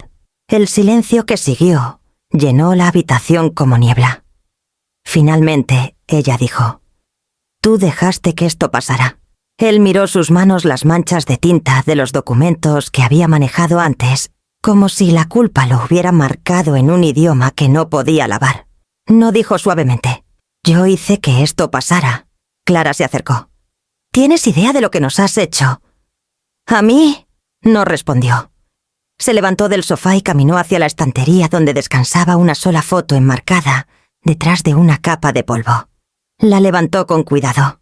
El silencio que siguió llenó la habitación como niebla. Finalmente, ella dijo: «Tú dejaste que esto pasara». Él miró sus manos, las manchas de tinta de los documentos que había manejado antes, como si la culpa lo hubiera marcado en un idioma que no podía lavar. No dijo suavemente: «Yo hice que esto pasara». Clara se acercó. «¿Tienes idea de lo que nos has hecho?» «¿A mí?» No respondió. Se levantó del sofá y caminó hacia la estantería donde descansaba una sola foto enmarcada detrás de una capa de polvo. La levantó con cuidado.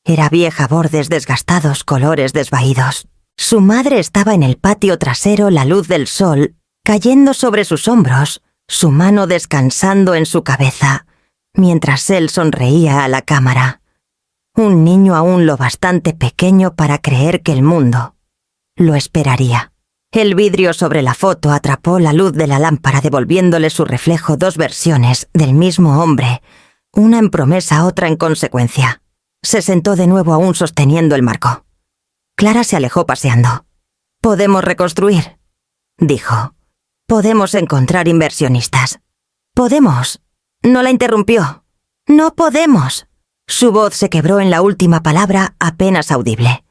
Era vieja, bordes desgastados, colores desvaídos. Su madre estaba en el patio trasero, la luz del sol cayendo sobre sus hombros, su mano descansando en su cabeza, mientras él sonreía a la cámara. Un niño aún lo bastante pequeño para creer que el mundo lo esperaría. El vidrio sobre la foto atrapó la luz de la lámpara, devolviéndole su reflejo dos versiones del mismo hombre, una en promesa, otra en consecuencia. Se sentó de nuevo aún sosteniendo el marco. Clara se alejó paseando. «Podemos reconstruir», dijo. «Podemos encontrar inversionistas. Podemos». No la interrumpió. «No podemos». Su voz se quebró en la última palabra apenas audible.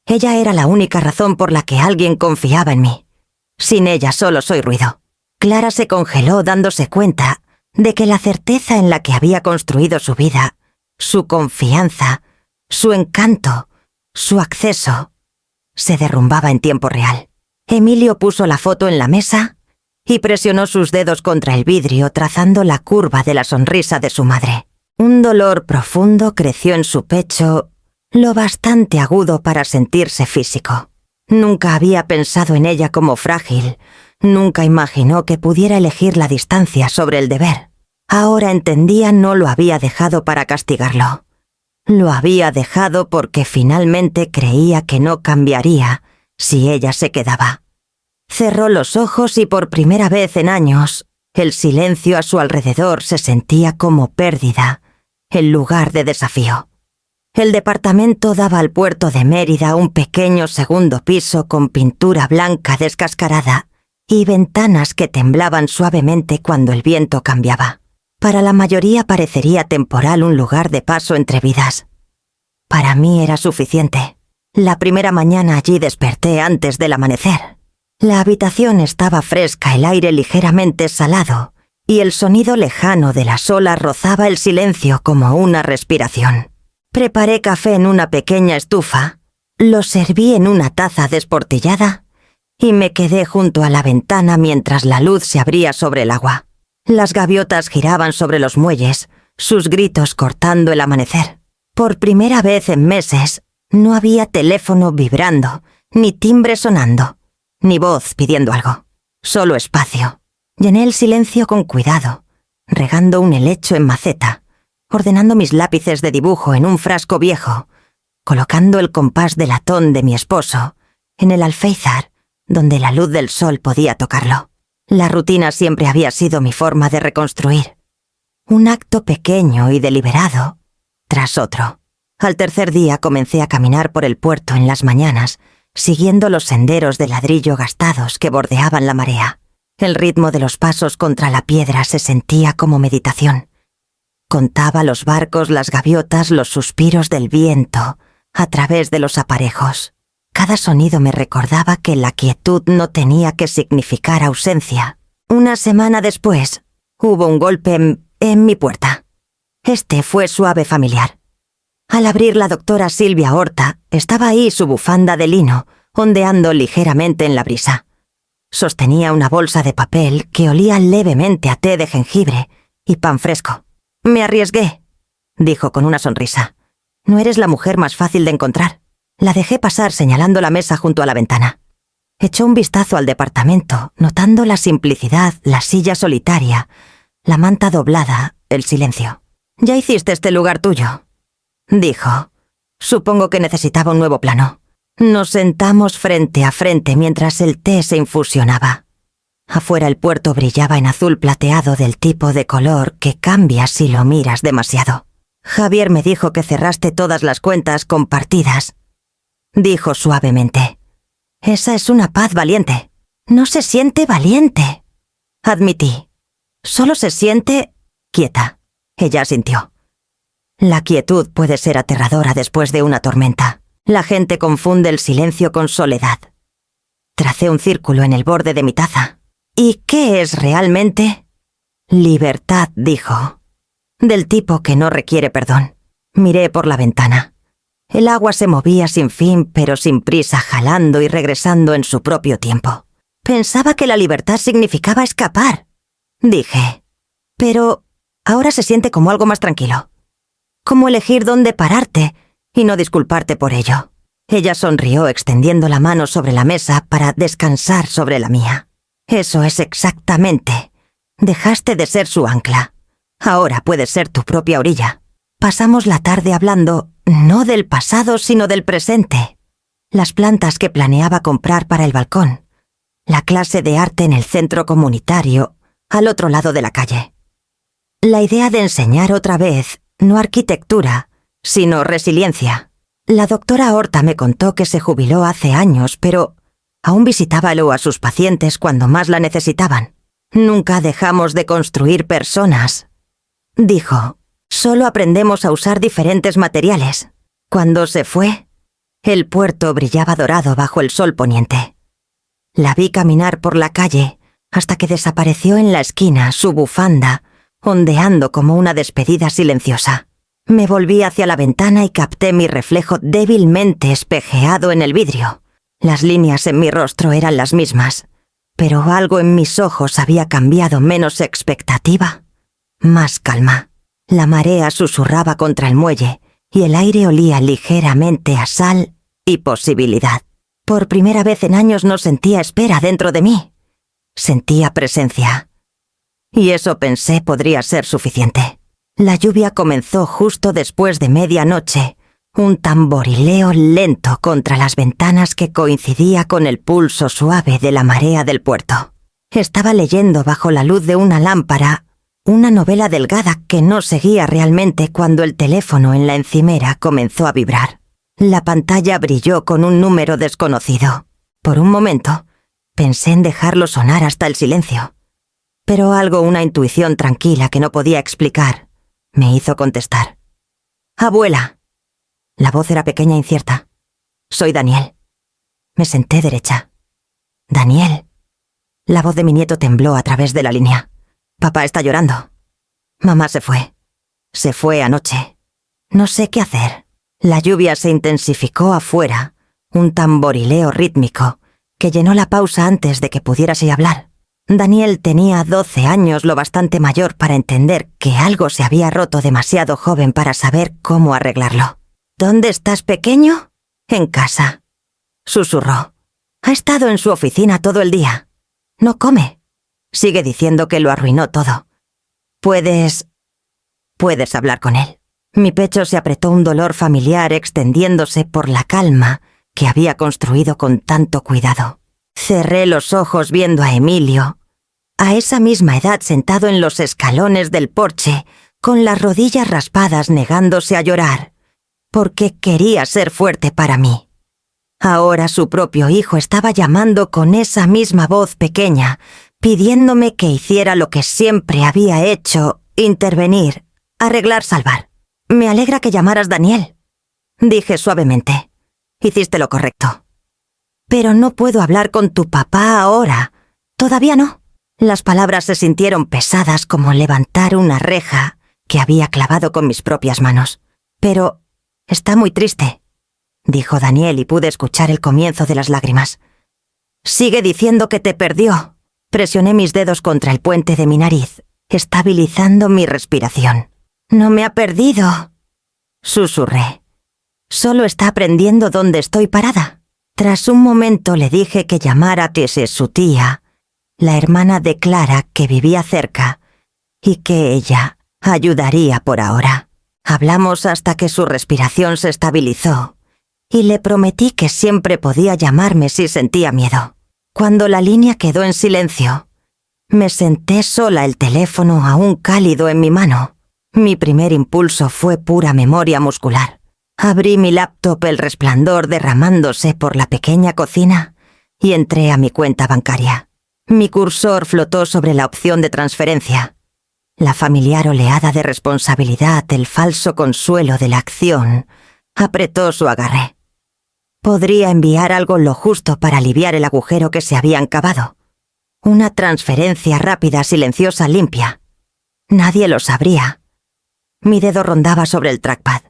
Ella era la única razón por la que alguien confiaba en mí. Sin ella solo soy ruido. Clara se congeló dándose cuenta de que la certeza en la que había construido su vida, su confianza, su encanto, su acceso, se derrumbaba en tiempo real. Emilio puso la foto en la mesa y presionó sus dedos contra el vidrio, trazando la curva de la sonrisa de su madre. Un dolor profundo creció en su pecho, lo bastante agudo para sentirse físico. Nunca había pensado en ella como frágil, Nunca imaginó que pudiera elegir la distancia sobre el deber. Ahora entendía, no lo había dejado para castigarlo. Lo había dejado porque finalmente creía que no cambiaría si ella se quedaba. Cerró los ojos y por primera vez en años, el silencio a su alrededor se sentía como pérdida, en lugar de desafío. El departamento daba al puerto de Mérida, un pequeño segundo piso con pintura blanca descascarada y ventanas que temblaban suavemente cuando el viento cambiaba. Para la mayoría parecería temporal, un lugar de paso entre vidas. Para mí era suficiente. La primera mañana allí desperté antes del amanecer. La habitación estaba fresca, el aire ligeramente salado, y el sonido lejano de las olas rozaba el silencio como una respiración. Preparé café en una pequeña estufa, lo serví en una taza desportillada y me quedé junto a la ventana mientras la luz se abría sobre el agua. Las gaviotas giraban sobre los muelles, sus gritos cortando el amanecer. Por primera vez en meses, no había teléfono vibrando, ni timbre sonando, ni voz pidiendo algo. Solo espacio. Llené el silencio con cuidado, regando un helecho en maceta, ordenando mis lápices de dibujo en un frasco viejo, colocando el compás de latón de mi esposo en el alféizar donde la luz del sol podía tocarlo. La rutina siempre había sido mi forma de reconstruir. Un acto pequeño y deliberado, tras otro. Al tercer día comencé a caminar por el puerto en las mañanas, siguiendo los senderos de ladrillo gastados que bordeaban la marea. El ritmo de los pasos contra la piedra se sentía como meditación. Contaba los barcos, las gaviotas, los suspiros del viento a través de los aparejos. Cada sonido me recordaba que la quietud no tenía que significar ausencia. Una semana después, hubo un golpe en mi puerta. Este fue suave, familiar. Al abrir, la doctora Silvia Horta estaba ahí, su bufanda de lino, ondeando ligeramente en la brisa. Sostenía una bolsa de papel que olía levemente a té de jengibre y pan fresco. «Me arriesgué», dijo con una sonrisa. «No eres la mujer más fácil de encontrar». La dejé pasar señalando la mesa junto a la ventana. Echó un vistazo al departamento, notando la simplicidad, la silla solitaria, la manta doblada, el silencio. «Ya hiciste este lugar tuyo», dijo. «Supongo que necesitaba un nuevo plano». Nos sentamos frente a frente mientras el té se infusionaba. Afuera el puerto brillaba en azul plateado, del tipo de color que cambia si lo miras demasiado. «Javier me dijo que cerraste todas las cuentas compartidas», dijo suavemente. «Esa es una paz valiente». «No se siente valiente», admití. «Solo se siente quieta». Ella asintió. La quietud puede ser aterradora después de una tormenta. La gente confunde el silencio con soledad. Tracé un círculo en el borde de mi taza. «¿Y qué es realmente?» «Libertad», dijo. «Del tipo que no requiere perdón». Miré por la ventana. El agua se movía sin fin, pero sin prisa, jalando y regresando en su propio tiempo. «Pensaba que la libertad significaba escapar», dije. «Pero ahora se siente como algo más tranquilo. Como elegir dónde pararte y no disculparte por ello». Ella sonrió, extendiendo la mano sobre la mesa para descansar sobre la mía. «Eso es exactamente. Dejaste de ser su ancla. Ahora puedes ser tu propia orilla». Pasamos la tarde hablando, no del pasado, sino del presente. Las plantas que planeaba comprar para el balcón. La clase de arte en el centro comunitario, al otro lado de la calle. La idea de enseñar otra vez, no arquitectura, sino resiliencia. La doctora Horta me contó que se jubiló hace años, pero aún visitaba a sus pacientes cuando más la necesitaban. «Nunca dejamos de construir personas», dijo. «Solo aprendemos a usar diferentes materiales». Cuando se fue, el puerto brillaba dorado bajo el sol poniente. La vi caminar por la calle hasta que desapareció en la esquina, su bufanda, ondeando como una despedida silenciosa. Me volví hacia la ventana y capté mi reflejo débilmente espejeado en el vidrio. Las líneas en mi rostro eran las mismas, pero algo en mis ojos había cambiado. Menos expectativa, más calma. La marea susurraba contra el muelle y el aire olía ligeramente a sal y posibilidad. Por primera vez en años no sentía espera dentro de mí. Sentía presencia. Y eso pensé podría ser suficiente. La lluvia comenzó justo después de medianoche, un tamborileo lento contra las ventanas que coincidía con el pulso suave de la marea del puerto. Estaba leyendo bajo la luz de una lámpara una novela delgada que no seguía realmente cuando el teléfono en la encimera comenzó a vibrar. La pantalla brilló con un número desconocido. Por un momento, pensé en dejarlo sonar hasta el silencio. Pero una intuición tranquila que no podía explicar, me hizo contestar. «Abuela». La voz era pequeña e incierta. «Soy Daniel». Me senté derecha. «Daniel». La voz de mi nieto tembló a través de la línea. «Papá está llorando». «Mamá se fue. Se fue anoche. No sé qué hacer». La lluvia se intensificó afuera, un tamborileo rítmico que llenó la pausa antes de que pudiérase hablar. Daniel tenía 12 años, lo bastante mayor para entender que algo se había roto demasiado joven para saber cómo arreglarlo. «¿Dónde estás, pequeño?» «En casa», susurró. «Ha estado en su oficina todo el día. No come. Sigue diciendo que lo arruinó todo. Puedes hablar con él». Mi pecho se apretó un dolor familiar extendiéndose por la calma que había construido con tanto cuidado. Cerré los ojos viendo a Emilio, a esa misma edad sentado en los escalones del porche, con las rodillas raspadas negándose a llorar, porque quería ser fuerte para mí. Ahora su propio hijo estaba llamando con esa misma voz pequeña, pidiéndome que hiciera lo que siempre había hecho, intervenir, arreglar, salvar. «Me alegra que llamaras, Daniel», dije suavemente. «Hiciste lo correcto». «Pero no puedo hablar con tu papá ahora. Todavía no». Las palabras se sintieron pesadas como levantar una reja que había clavado con mis propias manos. «Pero está muy triste», dijo Daniel y pude escuchar el comienzo de las lágrimas. «Sigue diciendo que te perdió». Presioné mis dedos contra el puente de mi nariz, estabilizando mi respiración. «No me ha perdido», susurré. «Solo está aprendiendo dónde estoy parada». Tras un momento le dije que llamara a Tese, su tía, la hermana de Clara que vivía cerca, y que ella ayudaría por ahora. Hablamos hasta que su respiración se estabilizó, y le prometí que siempre podía llamarme si sentía miedo. Cuando la línea quedó en silencio, me senté sola, el teléfono aún cálido en mi mano. Mi primer impulso fue pura memoria muscular. Abrí mi laptop, el resplandor derramándose por la pequeña cocina, y entré a mi cuenta bancaria. Mi cursor flotó sobre la opción de transferencia. La familiar oleada de responsabilidad, el falso consuelo de la acción, apretó su agarre. Podría enviar algo lo justo para aliviar el agujero que se habían cavado. Una transferencia rápida, silenciosa, limpia. Nadie lo sabría. Mi dedo rondaba sobre el trackpad.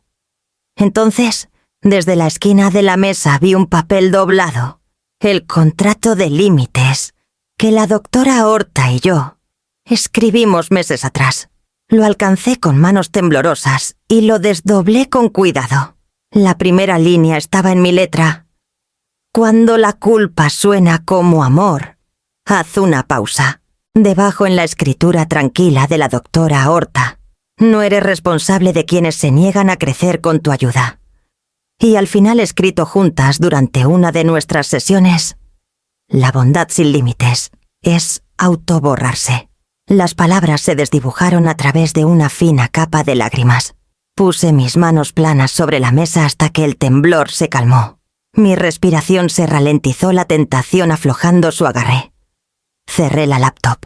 Entonces, desde la esquina de la mesa vi un papel doblado, el contrato de límites, que la doctora Horta y yo escribimos meses atrás. Lo alcancé con manos temblorosas y lo desdoblé con cuidado. La primera línea estaba en mi letra. «Cuando la culpa suena como amor, haz una pausa». Debajo en la escritura tranquila de la doctora Horta. «No eres responsable de quienes se niegan a crecer con tu ayuda». Y al final escrito juntas durante una de nuestras sesiones: «La bondad sin límites es autoborrarse». Las palabras se desdibujaron a través de una fina capa de lágrimas. Puse mis manos planas sobre la mesa hasta que el temblor se calmó. Mi respiración se ralentizó, la tentación aflojando su agarre. Cerré la laptop.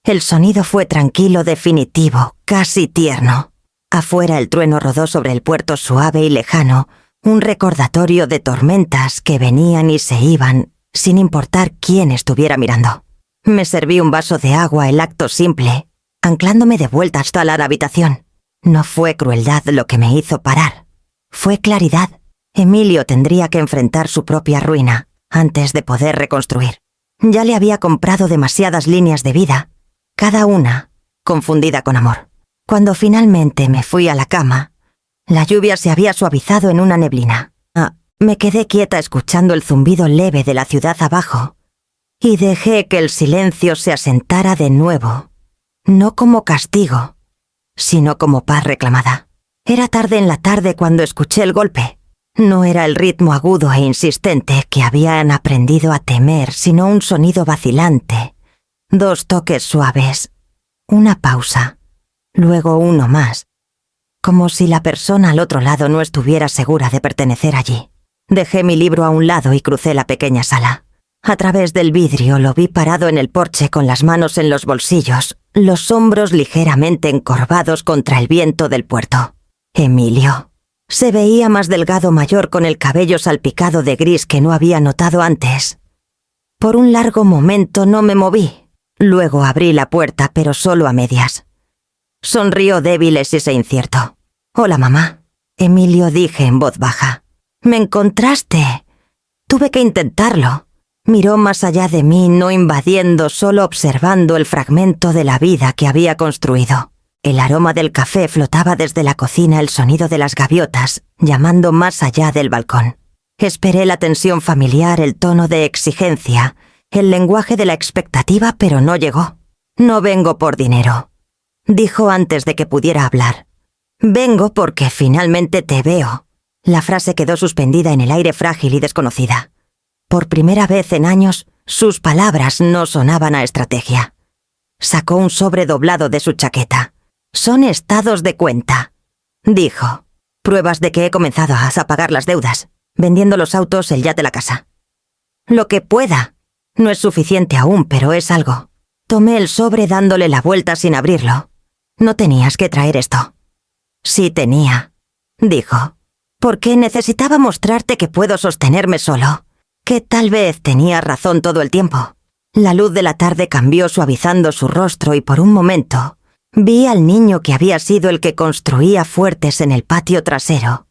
El sonido fue tranquilo, definitivo, casi tierno. Afuera el trueno rodó sobre el puerto suave y lejano, un recordatorio de tormentas que venían y se iban, sin importar quién estuviera mirando. Me serví un vaso de agua, el acto simple, anclándome de vuelta hasta la habitación. No fue crueldad lo que me hizo parar. Fue claridad. Emilio tendría que enfrentar su propia ruina antes de poder reconstruir. Ya le había comprado demasiadas líneas de vida, cada una confundida con amor. Cuando finalmente me fui a la cama, la lluvia se había suavizado en una neblina. Me quedé quieta escuchando el zumbido leve de la ciudad abajo y dejé que el silencio se asentara de nuevo, no como castigo, sino como paz reclamada. Era tarde en la tarde cuando escuché el golpe. No era el ritmo agudo e insistente que habían aprendido a temer, sino un sonido vacilante, 2 toques suaves, una pausa, luego uno más, como si la persona al otro lado no estuviera segura de pertenecer allí. Dejé mi libro a un lado y crucé la pequeña sala. A través del vidrio lo vi parado en el porche con las manos en los bolsillos, los hombros ligeramente encorvados contra el viento del puerto. Emilio. Se veía más delgado, mayor, con el cabello salpicado de gris que no había notado antes. Por un largo momento no me moví. Luego abrí la puerta, pero solo a medias. Sonrió débil y se incierto. «Hola, mamá». Emilio, dije en voz baja. «¿Me encontraste?» Tuve que intentarlo. Miró más allá de mí, no invadiendo, solo observando el fragmento de la vida que había construido. El aroma del café flotaba desde la cocina, el sonido de las gaviotas, llamando más allá del balcón. Esperé la tensión familiar, el tono de exigencia, el lenguaje de la expectativa, pero no llegó. «No vengo por dinero», dijo antes de que pudiera hablar. «Vengo porque finalmente te veo». La frase quedó suspendida en el aire frágil y desconocida. Por primera vez en años, sus palabras no sonaban a estrategia. Sacó un sobre doblado de su chaqueta. «Son estados de cuenta», dijo. «Pruebas de que he comenzado a pagar las deudas, vendiendo los autos, el yate, la casa. Lo que pueda. No es suficiente aún, pero es algo». Tomé el sobre dándole la vuelta sin abrirlo. «No tenías que traer esto». «Sí tenía», dijo. «Porque necesitaba mostrarte que puedo sostenerme solo, que tal vez tenía razón todo el tiempo». La luz de la tarde cambió suavizando su rostro y por un momento vi al niño que había sido el que construía fuertes en el patio trasero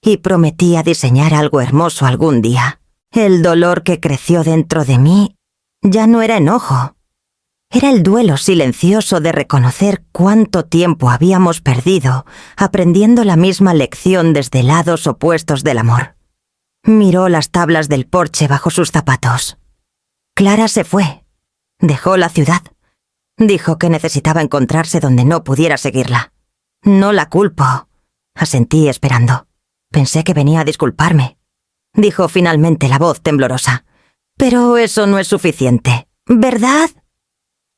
y prometía diseñar algo hermoso algún día. El dolor que creció dentro de mí ya no era enojo. Era el duelo silencioso de reconocer cuánto tiempo habíamos perdido aprendiendo la misma lección desde lados opuestos del amor. Miró las tablas del porche bajo sus zapatos. Clara se fue. Dejó la ciudad. Dijo que necesitaba encontrarse donde no pudiera seguirla. «No la culpo», asentí esperando. «Pensé que venía a disculparme», dijo finalmente la voz temblorosa. «Pero eso no es suficiente, ¿verdad?»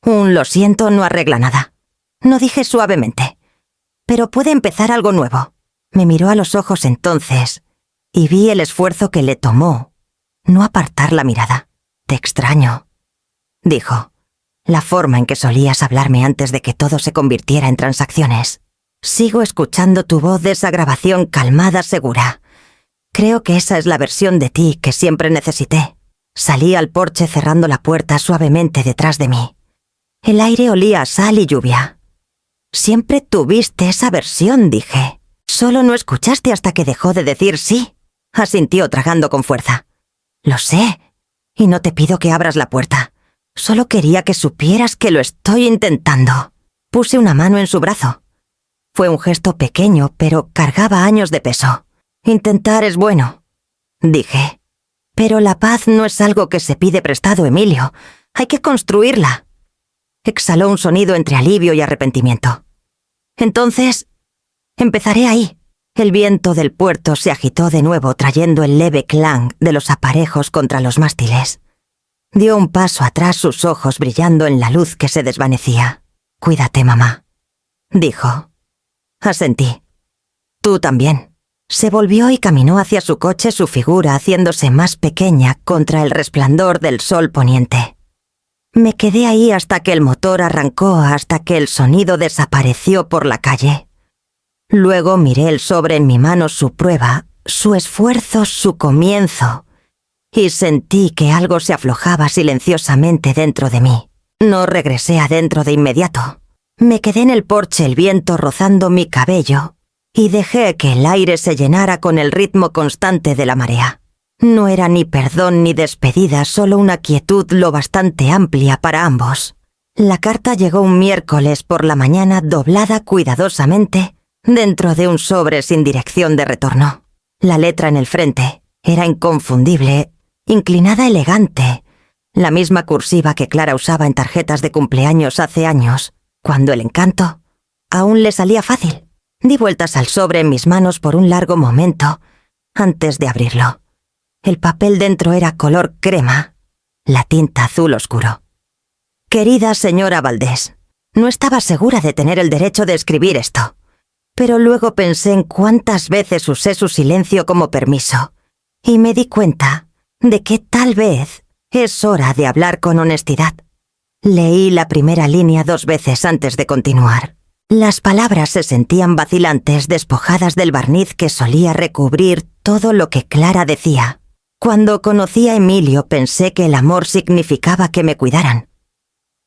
«Un lo siento no arregla nada». No dije suavemente. «Pero puede empezar algo nuevo». Me miró a los ojos entonces y vi el esfuerzo que le tomó no apartar la mirada. «Te extraño», dijo. «La forma en que solías hablarme antes de que todo se convirtiera en transacciones. Sigo escuchando tu voz de esa grabación calmada, segura. Creo que esa es la versión de ti que siempre necesité». Salí al porche cerrando la puerta suavemente detrás de mí. El aire olía a sal y lluvia. «Siempre tuviste esa versión», dije. «Solo no escuchaste hasta que dejó de decir sí», asintió tragando con fuerza. «Lo sé, y no te pido que abras la puerta. Solo quería que supieras que lo estoy intentando». Puse una mano en su brazo. Fue un gesto pequeño, pero cargaba años de peso. «Intentar es bueno», dije. «Pero la paz no es algo que se pide prestado, Emilio. Hay que construirla». Exhaló un sonido entre alivio y arrepentimiento. «Entonces, empezaré ahí». El viento del puerto se agitó de nuevo trayendo el leve clang de los aparejos contra los mástiles. Dio un paso atrás, sus ojos brillando en la luz que se desvanecía. «Cuídate, mamá», dijo. Asentí. «Tú también». Se volvió y caminó hacia su coche, su figura haciéndose más pequeña contra el resplandor del sol poniente. Me quedé ahí hasta que el motor arrancó, hasta que el sonido desapareció por la calle. Luego miré el sobre en mi mano, su prueba, su esfuerzo, su comienzo, y sentí que algo se aflojaba silenciosamente dentro de mí. No regresé adentro de inmediato. Me quedé en el porche, el viento rozando mi cabello, y dejé que el aire se llenara con el ritmo constante de la marea. No era ni perdón ni despedida, solo una quietud lo bastante amplia para ambos. La carta llegó un miércoles por la mañana, doblada cuidadosamente dentro de un sobre sin dirección de retorno. La letra en el frente era inconfundible, inclinada elegante, la misma cursiva que Clara usaba en tarjetas de cumpleaños hace años, cuando el encanto aún le salía fácil. Di vueltas al sobre en mis manos por un largo momento antes de abrirlo. El papel dentro era color crema, la tinta azul oscuro. Querida señora Valdés, no estaba segura de tener el derecho de escribir esto, pero luego pensé en cuántas veces usé su silencio como permiso y me di cuenta de que tal vez es hora de hablar con honestidad. Leí la primera línea 2 veces antes de continuar. Las palabras se sentían vacilantes, despojadas del barniz que solía recubrir todo lo que Clara decía. Cuando conocí a Emilio pensé que el amor significaba que me cuidaran.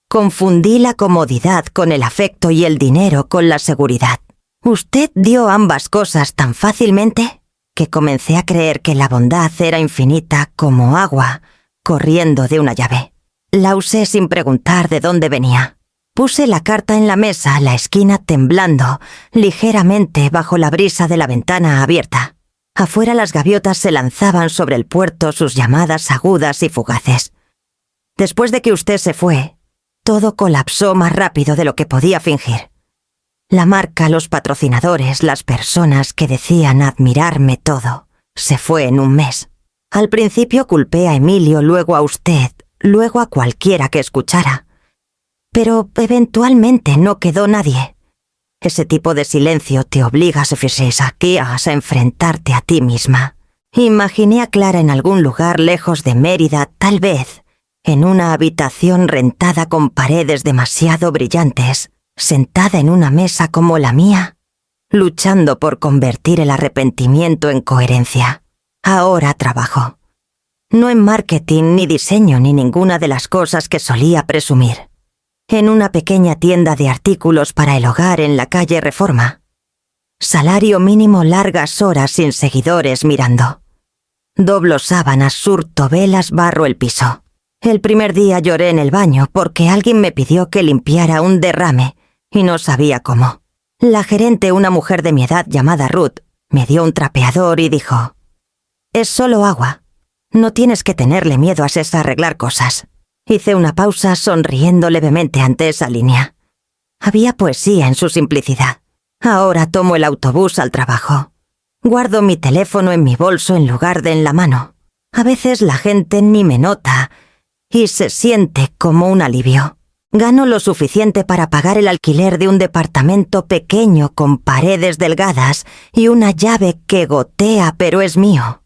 Confundí la comodidad con el afecto y el dinero con la seguridad. Usted dio ambas cosas tan fácilmente que comencé a creer que la bondad era infinita como agua corriendo de una llave. La usé sin preguntar de dónde venía. Puse la carta en la mesa, la esquina temblando ligeramente bajo la brisa de la ventana abierta. Afuera las gaviotas se lanzaban sobre el puerto sus llamadas agudas y fugaces. Después de que usted se fue, todo colapsó más rápido de lo que podía fingir. La marca, los patrocinadores, las personas que decían admirarme todo, se fue en un mes. Al principio culpé a Emilio, luego a usted, luego a cualquiera que escuchara. Pero eventualmente no quedó nadie. Ese tipo de silencio te obliga a enfrentarte a ti misma. Imaginé a Clara en algún lugar lejos de Mérida, tal vez, en una habitación rentada con paredes demasiado brillantes, sentada en una mesa como la mía, luchando por convertir el arrepentimiento en coherencia. Ahora trabajo. No en marketing, ni diseño, ni ninguna de las cosas que solía presumir. En una pequeña tienda de artículos para el hogar en la calle Reforma. Salario mínimo, largas horas sin seguidores mirando. Doblo sábanas, surto velas, barro el piso. El primer día lloré en el baño porque alguien me pidió que limpiara un derrame y no sabía cómo. La gerente, una mujer de mi edad llamada Ruth, me dio un trapeador y dijo: «Es solo agua. No tienes que tenerle miedo a arreglar cosas». Hice una pausa sonriendo levemente ante esa línea. Había poesía en su simplicidad. Ahora tomo el autobús al trabajo. Guardo mi teléfono en mi bolso en lugar de en la mano. A veces la gente ni me nota y se siente como un alivio. Gano lo suficiente para pagar el alquiler de un departamento pequeño con paredes delgadas y una llave que gotea pero es mío.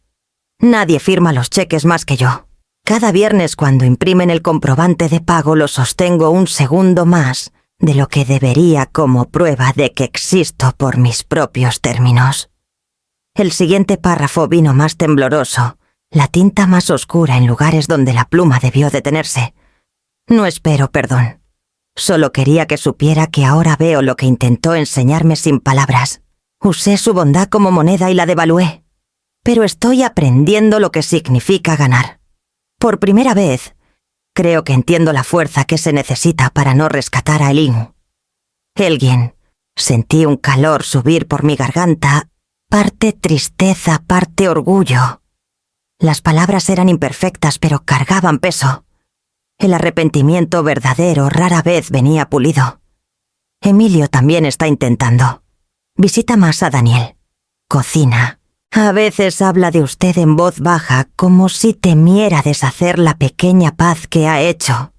Nadie firma los cheques más que yo. Cada viernes cuando imprimen el comprobante de pago lo sostengo un segundo más de lo que debería como prueba de que existo por mis propios términos. El siguiente párrafo vino más tembloroso, la tinta más oscura en lugares donde la pluma debió detenerse. No espero perdón. Solo quería que supiera que ahora veo lo que intentó enseñarme sin palabras. Usé su bondad como moneda y la devalué. Pero estoy aprendiendo lo que significa ganar. Por primera vez, creo que entiendo la fuerza que se necesita para no rescatar a Elin. Elgin. Sentí un calor subir por mi garganta, parte tristeza, parte orgullo. Las palabras eran imperfectas, pero cargaban peso. El arrepentimiento verdadero rara vez venía pulido. Emilio también está intentando. Visita más a Daniel. Cocina. A veces habla de usted en voz baja, como si temiera deshacer la pequeña paz que ha hecho.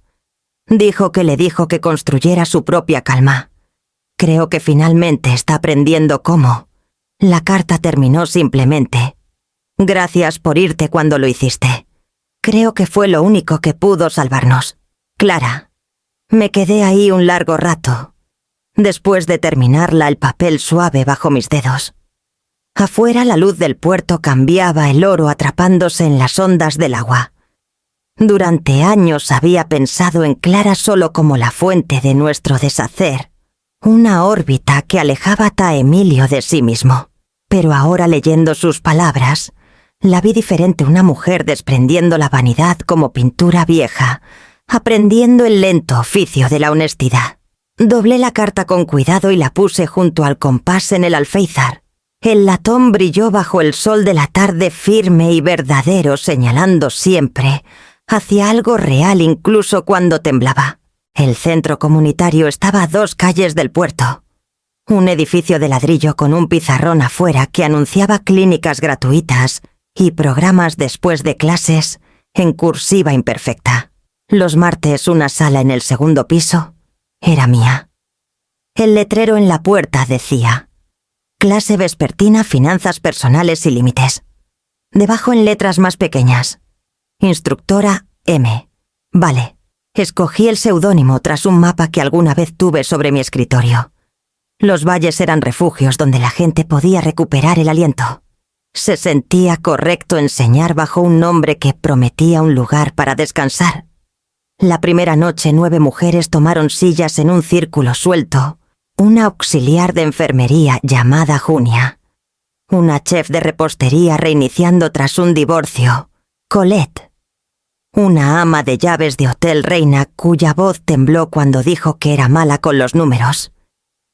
Dijo que le dijo que construyera su propia calma. Creo que finalmente está aprendiendo cómo. La carta terminó simplemente: «Gracias por irte cuando lo hiciste. Creo que fue lo único que pudo salvarnos. Clara». Me quedé ahí un largo rato. Después de terminarla, el papel suave bajo mis dedos. Afuera la luz del puerto cambiaba el oro atrapándose en las ondas del agua. Durante años había pensado en Clara solo como la fuente de nuestro deshacer, una órbita que alejaba a Emilio de sí mismo. Pero ahora, leyendo sus palabras, la vi diferente, una mujer desprendiendo la vanidad como pintura vieja, aprendiendo el lento oficio de la honestidad. Doblé la carta con cuidado y la puse junto al compás en el alféizar. El latón brilló bajo el sol de la tarde firme y verdadero, señalando siempre Hacía algo real incluso cuando temblaba. El centro comunitario estaba a 2 calles del puerto. Un edificio de ladrillo con un pizarrón afuera que anunciaba clínicas gratuitas y programas después de clases en cursiva imperfecta. Los martes una sala en el 2º piso era mía. El letrero en la puerta decía: Clase vespertina, finanzas personales y límites. Debajo en letras más pequeñas: Instructora M. Vale. Escogí el seudónimo tras un mapa que alguna vez tuve sobre mi escritorio. Los valles eran refugios donde la gente podía recuperar el aliento. Se sentía correcto enseñar bajo un nombre que prometía un lugar para descansar. La primera noche 9 mujeres tomaron sillas en un círculo suelto. Una auxiliar de enfermería llamada Junia. Una chef de repostería reiniciando tras un divorcio, Colette. Una ama de llaves de Hotel Reina cuya voz tembló cuando dijo que era mala con los números.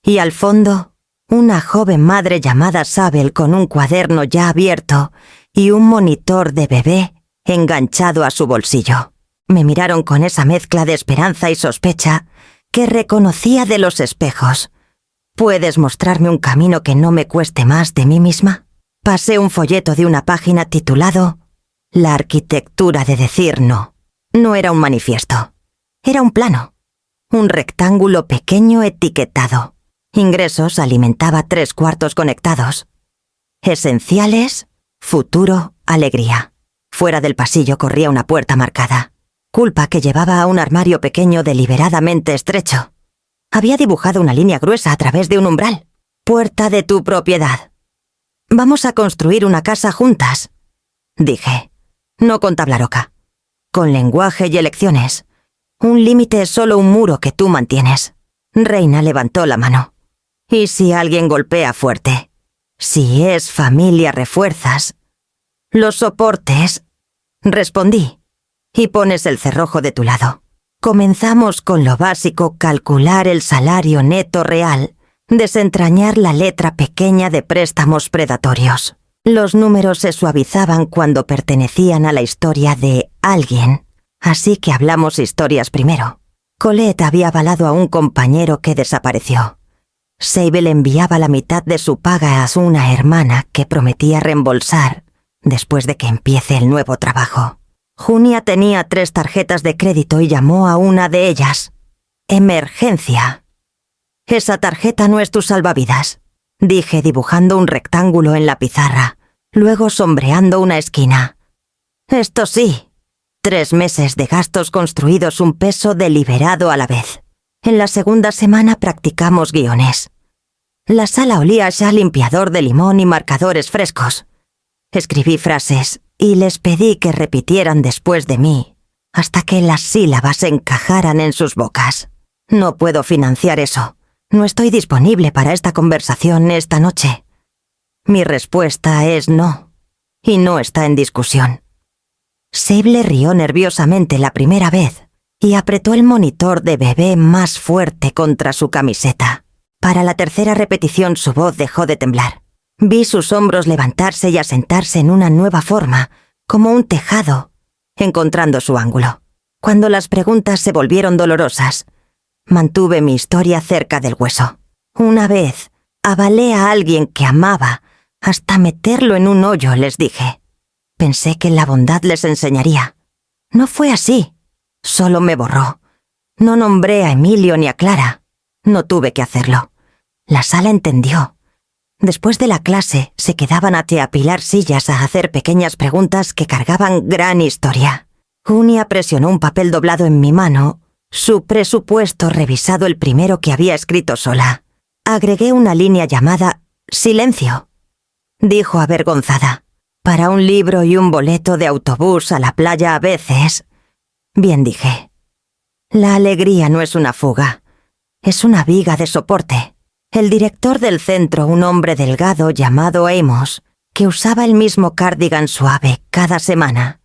Y al fondo, una joven madre llamada Sabel con un cuaderno ya abierto y un monitor de bebé enganchado a su bolsillo. Me miraron con esa mezcla de esperanza y sospecha que reconocía de los espejos. ¿Puedes mostrarme un camino que no me cueste más de mí misma? Pasé un folleto de una página titulado La arquitectura de decir no. No era un manifiesto. Era un plano. Un rectángulo pequeño etiquetado. Ingresos alimentaba 3 cuartos conectados. Esenciales, futuro, alegría. Fuera del pasillo corría una puerta marcada. Culpa que llevaba a un armario pequeño deliberadamente estrecho. Había dibujado una línea gruesa a través de un umbral. Puerta de tu propiedad. Vamos a construir una casa juntas, dije. No con tabla roca. Con lenguaje y elecciones. Un límite es solo un muro que tú mantienes. Reina levantó la mano. ¿Y si alguien golpea fuerte? Si es familia, refuerzas. Los soportes, respondí. Y pones el cerrojo de tu lado. Comenzamos con lo básico: calcular el salario neto real, desentrañar la letra pequeña de préstamos predatorios. Los números se suavizaban cuando pertenecían a la historia de alguien, así que hablamos historias primero. Colette había avalado a un compañero que desapareció. Sabel enviaba la mitad de su paga a una hermana que prometía reembolsar después de que empiece el nuevo trabajo. Junia tenía 3 tarjetas de crédito y llamó a una de ellas. Emergencia. Esa tarjeta no es tu salvavidas, dije dibujando un rectángulo en la pizarra, luego sombreando una esquina. Esto sí, 3 meses de gastos construidos, un peso deliberado a la vez. En la segunda semana practicamos guiones. La sala olía ya a limpiador de limón y marcadores frescos. Escribí frases y les pedí que repitieran después de mí, hasta que las sílabas encajaran en sus bocas. No puedo financiar eso. No estoy disponible para esta conversación esta noche. Mi respuesta es no, y no está en discusión. Sable rió nerviosamente la primera vez y apretó el monitor de bebé más fuerte contra su camiseta. Para la tercera repetición su voz dejó de temblar. Vi sus hombros levantarse y asentarse en una nueva forma, como un tejado, encontrando su ángulo. Cuando las preguntas se volvieron dolorosas, mantuve mi historia cerca del hueso. Una vez, avalé a alguien que amaba hasta meterlo en un hoyo, les dije. Pensé que la bondad les enseñaría. No fue así. Solo me borró. No nombré a Emilio ni a Clara. No tuve que hacerlo. La sala entendió. Después de la clase, se quedaban a apilar sillas a hacer pequeñas preguntas que cargaban gran historia. Junia presionó un papel doblado en mi mano, su presupuesto revisado, el primero que había escrito sola. Agregué una línea llamada «Silencio», dijo avergonzada. «Para un libro y un boleto de autobús a la playa a veces». Bien, dije. La alegría no es una fuga, es una viga de soporte. El director del centro, un hombre delgado llamado Amos, que usaba el mismo cardigan suave cada semana,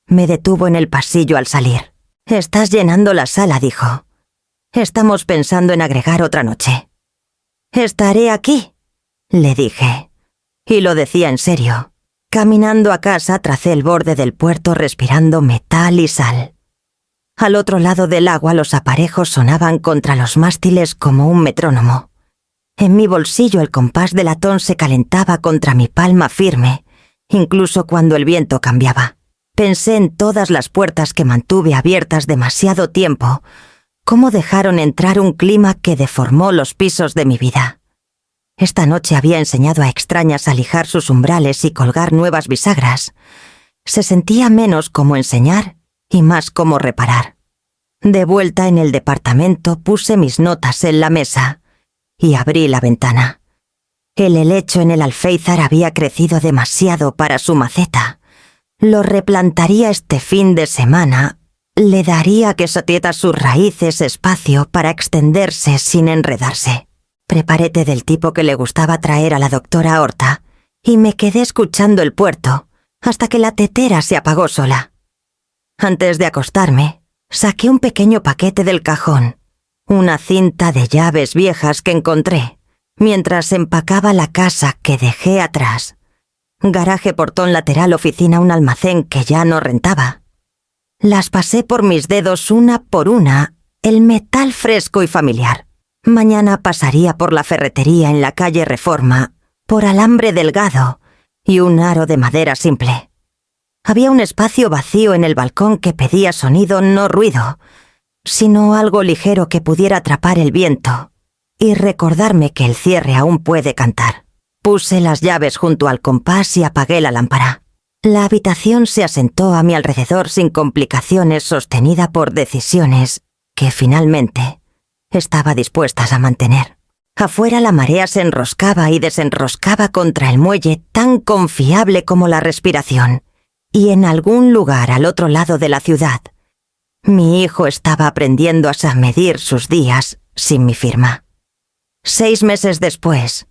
me detuvo en el pasillo al salir. «Estás llenando la sala», dijo. «Estamos pensando en agregar otra noche». «Estaré aquí», le dije. Y lo decía en serio. Caminando a casa tracé el borde del puerto respirando metal y sal. Al otro lado del agua los aparejos sonaban contra los mástiles como un metrónomo. En mi bolsillo el compás de latón se calentaba contra mi palma firme, incluso cuando el viento cambiaba. Pensé en todas las puertas que mantuve abiertas demasiado tiempo, cómo dejaron entrar un clima que deformó los pisos de mi vida. Esta noche había enseñado a extrañas a lijar sus umbrales y colgar nuevas bisagras. Se sentía menos como enseñar y más como reparar. De vuelta en el departamento puse mis notas en la mesa y abrí la ventana. El helecho en el alféizar había crecido demasiado para su maceta. Lo replantaría este fin de semana. Le daría a que sotieta sus raíces espacio para extenderse sin enredarse. Preparé té del tipo que le gustaba traer a la doctora Horta y me quedé escuchando el puerto hasta que la tetera se apagó sola. Antes de acostarme, saqué un pequeño paquete del cajón, una cinta de llaves viejas que encontré mientras empacaba la casa que dejé atrás. Garaje, portón lateral, oficina, un almacén que ya no rentaba. Las pasé por mis dedos una por una, el metal fresco y familiar. Mañana pasaría por la ferretería en la calle Reforma, por alambre delgado y un aro de madera simple. Había un espacio vacío en el balcón que pedía sonido, no ruido, sino algo ligero que pudiera atrapar el viento y recordarme que el cierre aún puede cantar. Puse las llaves junto al compás y apagué la lámpara. La habitación se asentó a mi alrededor sin complicaciones, sostenida por decisiones que finalmente estaba dispuestas a mantener. Afuera la marea se enroscaba y desenroscaba contra el muelle tan confiable como la respiración, y en algún lugar al otro lado de la ciudad, mi hijo estaba aprendiendo a medir sus días sin mi firma. 6 meses después,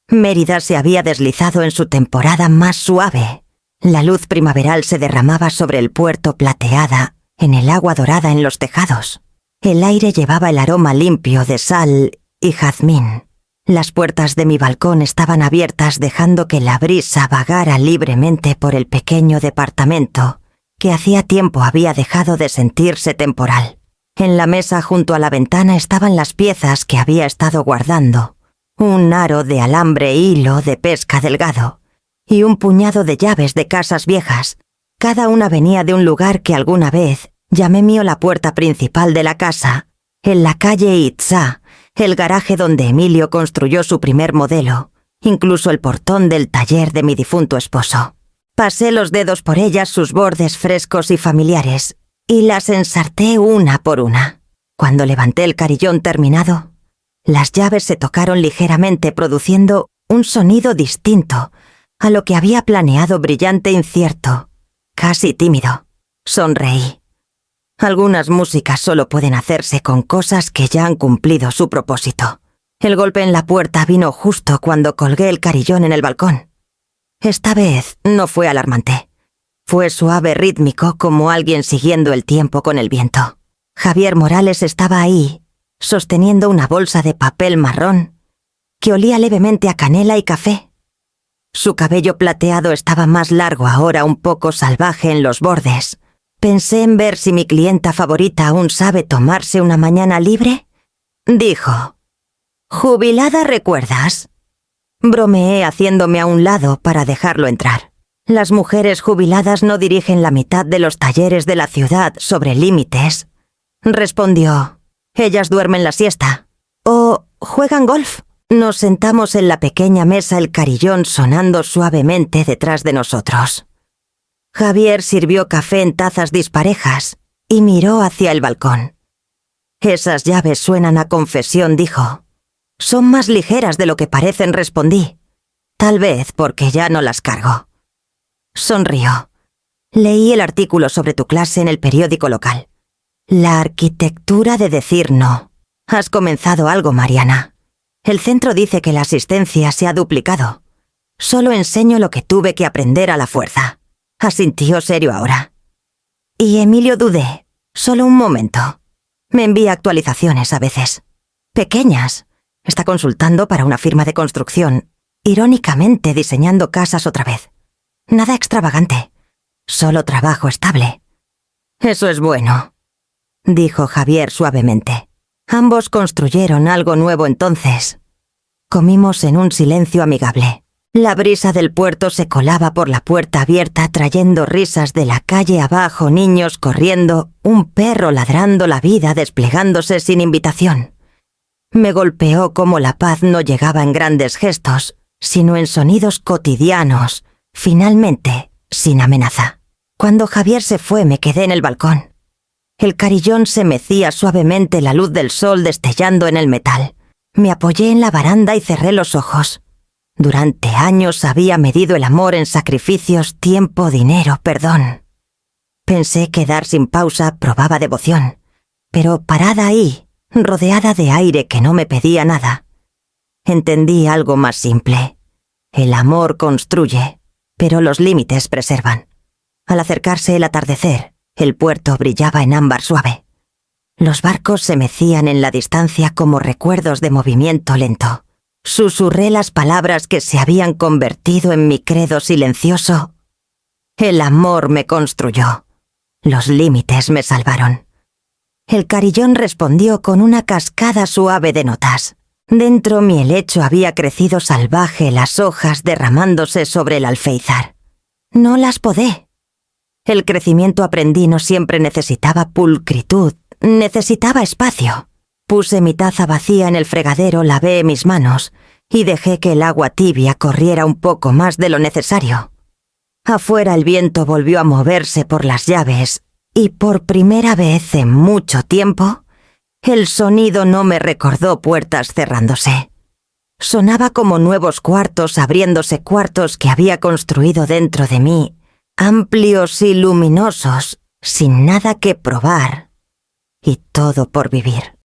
Mérida se había deslizado en su temporada más suave. La luz primaveral se derramaba sobre el puerto plateada, en el agua dorada en los tejados. El aire llevaba el aroma limpio de sal y jazmín. Las puertas de mi balcón estaban abiertas dejando que la brisa vagara libremente por el pequeño departamento que hacía tiempo había dejado de sentirse temporal. En la mesa junto a la ventana estaban las piezas que había estado guardando, un aro de alambre e hilo de pesca delgado y un puñado de llaves de casas viejas. Cada una venía de un lugar que alguna vez llamé mío la puerta principal de la casa, en la calle Itzá, el garaje donde Emilio construyó su primer modelo, incluso el portón del taller de mi difunto esposo. Pasé los dedos por ellas, sus bordes frescos y familiares, y las ensarté una por una. Cuando levanté el carillón terminado, las llaves se tocaron ligeramente produciendo un sonido distinto a lo que había planeado, brillante e incierto, casi tímido. Sonreí. Algunas músicas solo pueden hacerse con cosas que ya han cumplido su propósito. El golpe en la puerta vino justo cuando colgué el carillón en el balcón. Esta vez no fue alarmante. Fue suave, rítmico, como alguien siguiendo el tiempo con el viento. Javier Morales estaba ahí, sosteniendo una bolsa de papel marrón que olía levemente a canela y café. Su cabello plateado estaba más largo ahora, un poco salvaje en los bordes. Pensé en ver si mi clienta favorita aún sabe tomarse una mañana libre. Dijo: «¿Jubilada recuerdas?». Bromeé haciéndome a un lado para dejarlo entrar. Las mujeres jubiladas no dirigen la mitad de los talleres de la ciudad sobre límites. Respondió: «Ellas duermen la siesta. O juegan golf». Nos sentamos en la pequeña mesa, el carillón sonando suavemente detrás de nosotros. Javier sirvió café en tazas disparejas y miró hacia el balcón. «Esas llaves suenan a confesión», dijo. «Son más ligeras de lo que parecen», respondí. «Tal vez porque ya no las cargo». Sonrió. «Leí el artículo sobre tu clase en el periódico local. La arquitectura de decir no. Has comenzado algo, Mariana. El centro dice que la asistencia se ha duplicado. Solo enseño lo que tuve que aprender a la fuerza». Asintió serio ahora. Y Emilio dudé. Solo un momento. Me envía actualizaciones a veces. Pequeñas. Está consultando para una firma de construcción. Irónicamente diseñando casas otra vez. Nada extravagante. Solo trabajo estable. Eso es bueno, dijo Javier suavemente. Ambos construyeron algo nuevo entonces. Comimos en un silencio amigable. La brisa del puerto se colaba por la puerta abierta trayendo risas de la calle abajo, niños corriendo, un perro ladrando la vida desplegándose sin invitación. Me golpeó como la paz no llegaba en grandes gestos, sino en sonidos cotidianos, finalmente, sin amenaza. Cuando Javier se fue me quedé en el balcón. El carillón se mecía suavemente la luz del sol destellando en el metal. Me apoyé en la baranda y cerré los ojos. Durante años había medido el amor en sacrificios, tiempo, dinero, perdón. Pensé que dar sin pausa probaba devoción, pero parada ahí, rodeada de aire que no me pedía nada, entendí algo más simple. El amor construye, pero los límites preservan. Al acercarse el atardecer, el puerto brillaba en ámbar suave. Los barcos se mecían en la distancia como recuerdos de movimiento lento. Susurré las palabras que se habían convertido en mi credo silencioso. El amor me construyó. Los límites me salvaron. El carillón respondió con una cascada suave de notas. Dentro mi helecho había crecido salvaje, las hojas derramándose sobre el alféizar. No las podé. El crecimiento aprendí no siempre necesitaba pulcritud, necesitaba espacio. Puse mi taza vacía en el fregadero, lavé mis manos y dejé que el agua tibia corriera un poco más de lo necesario. Afuera el viento volvió a moverse por las llaves y por primera vez en mucho tiempo, el sonido no me recordó puertas cerrándose. Sonaba como nuevos cuartos abriéndose, cuartos que había construido dentro de mí, amplios y luminosos, sin nada que probar, y todo por vivir.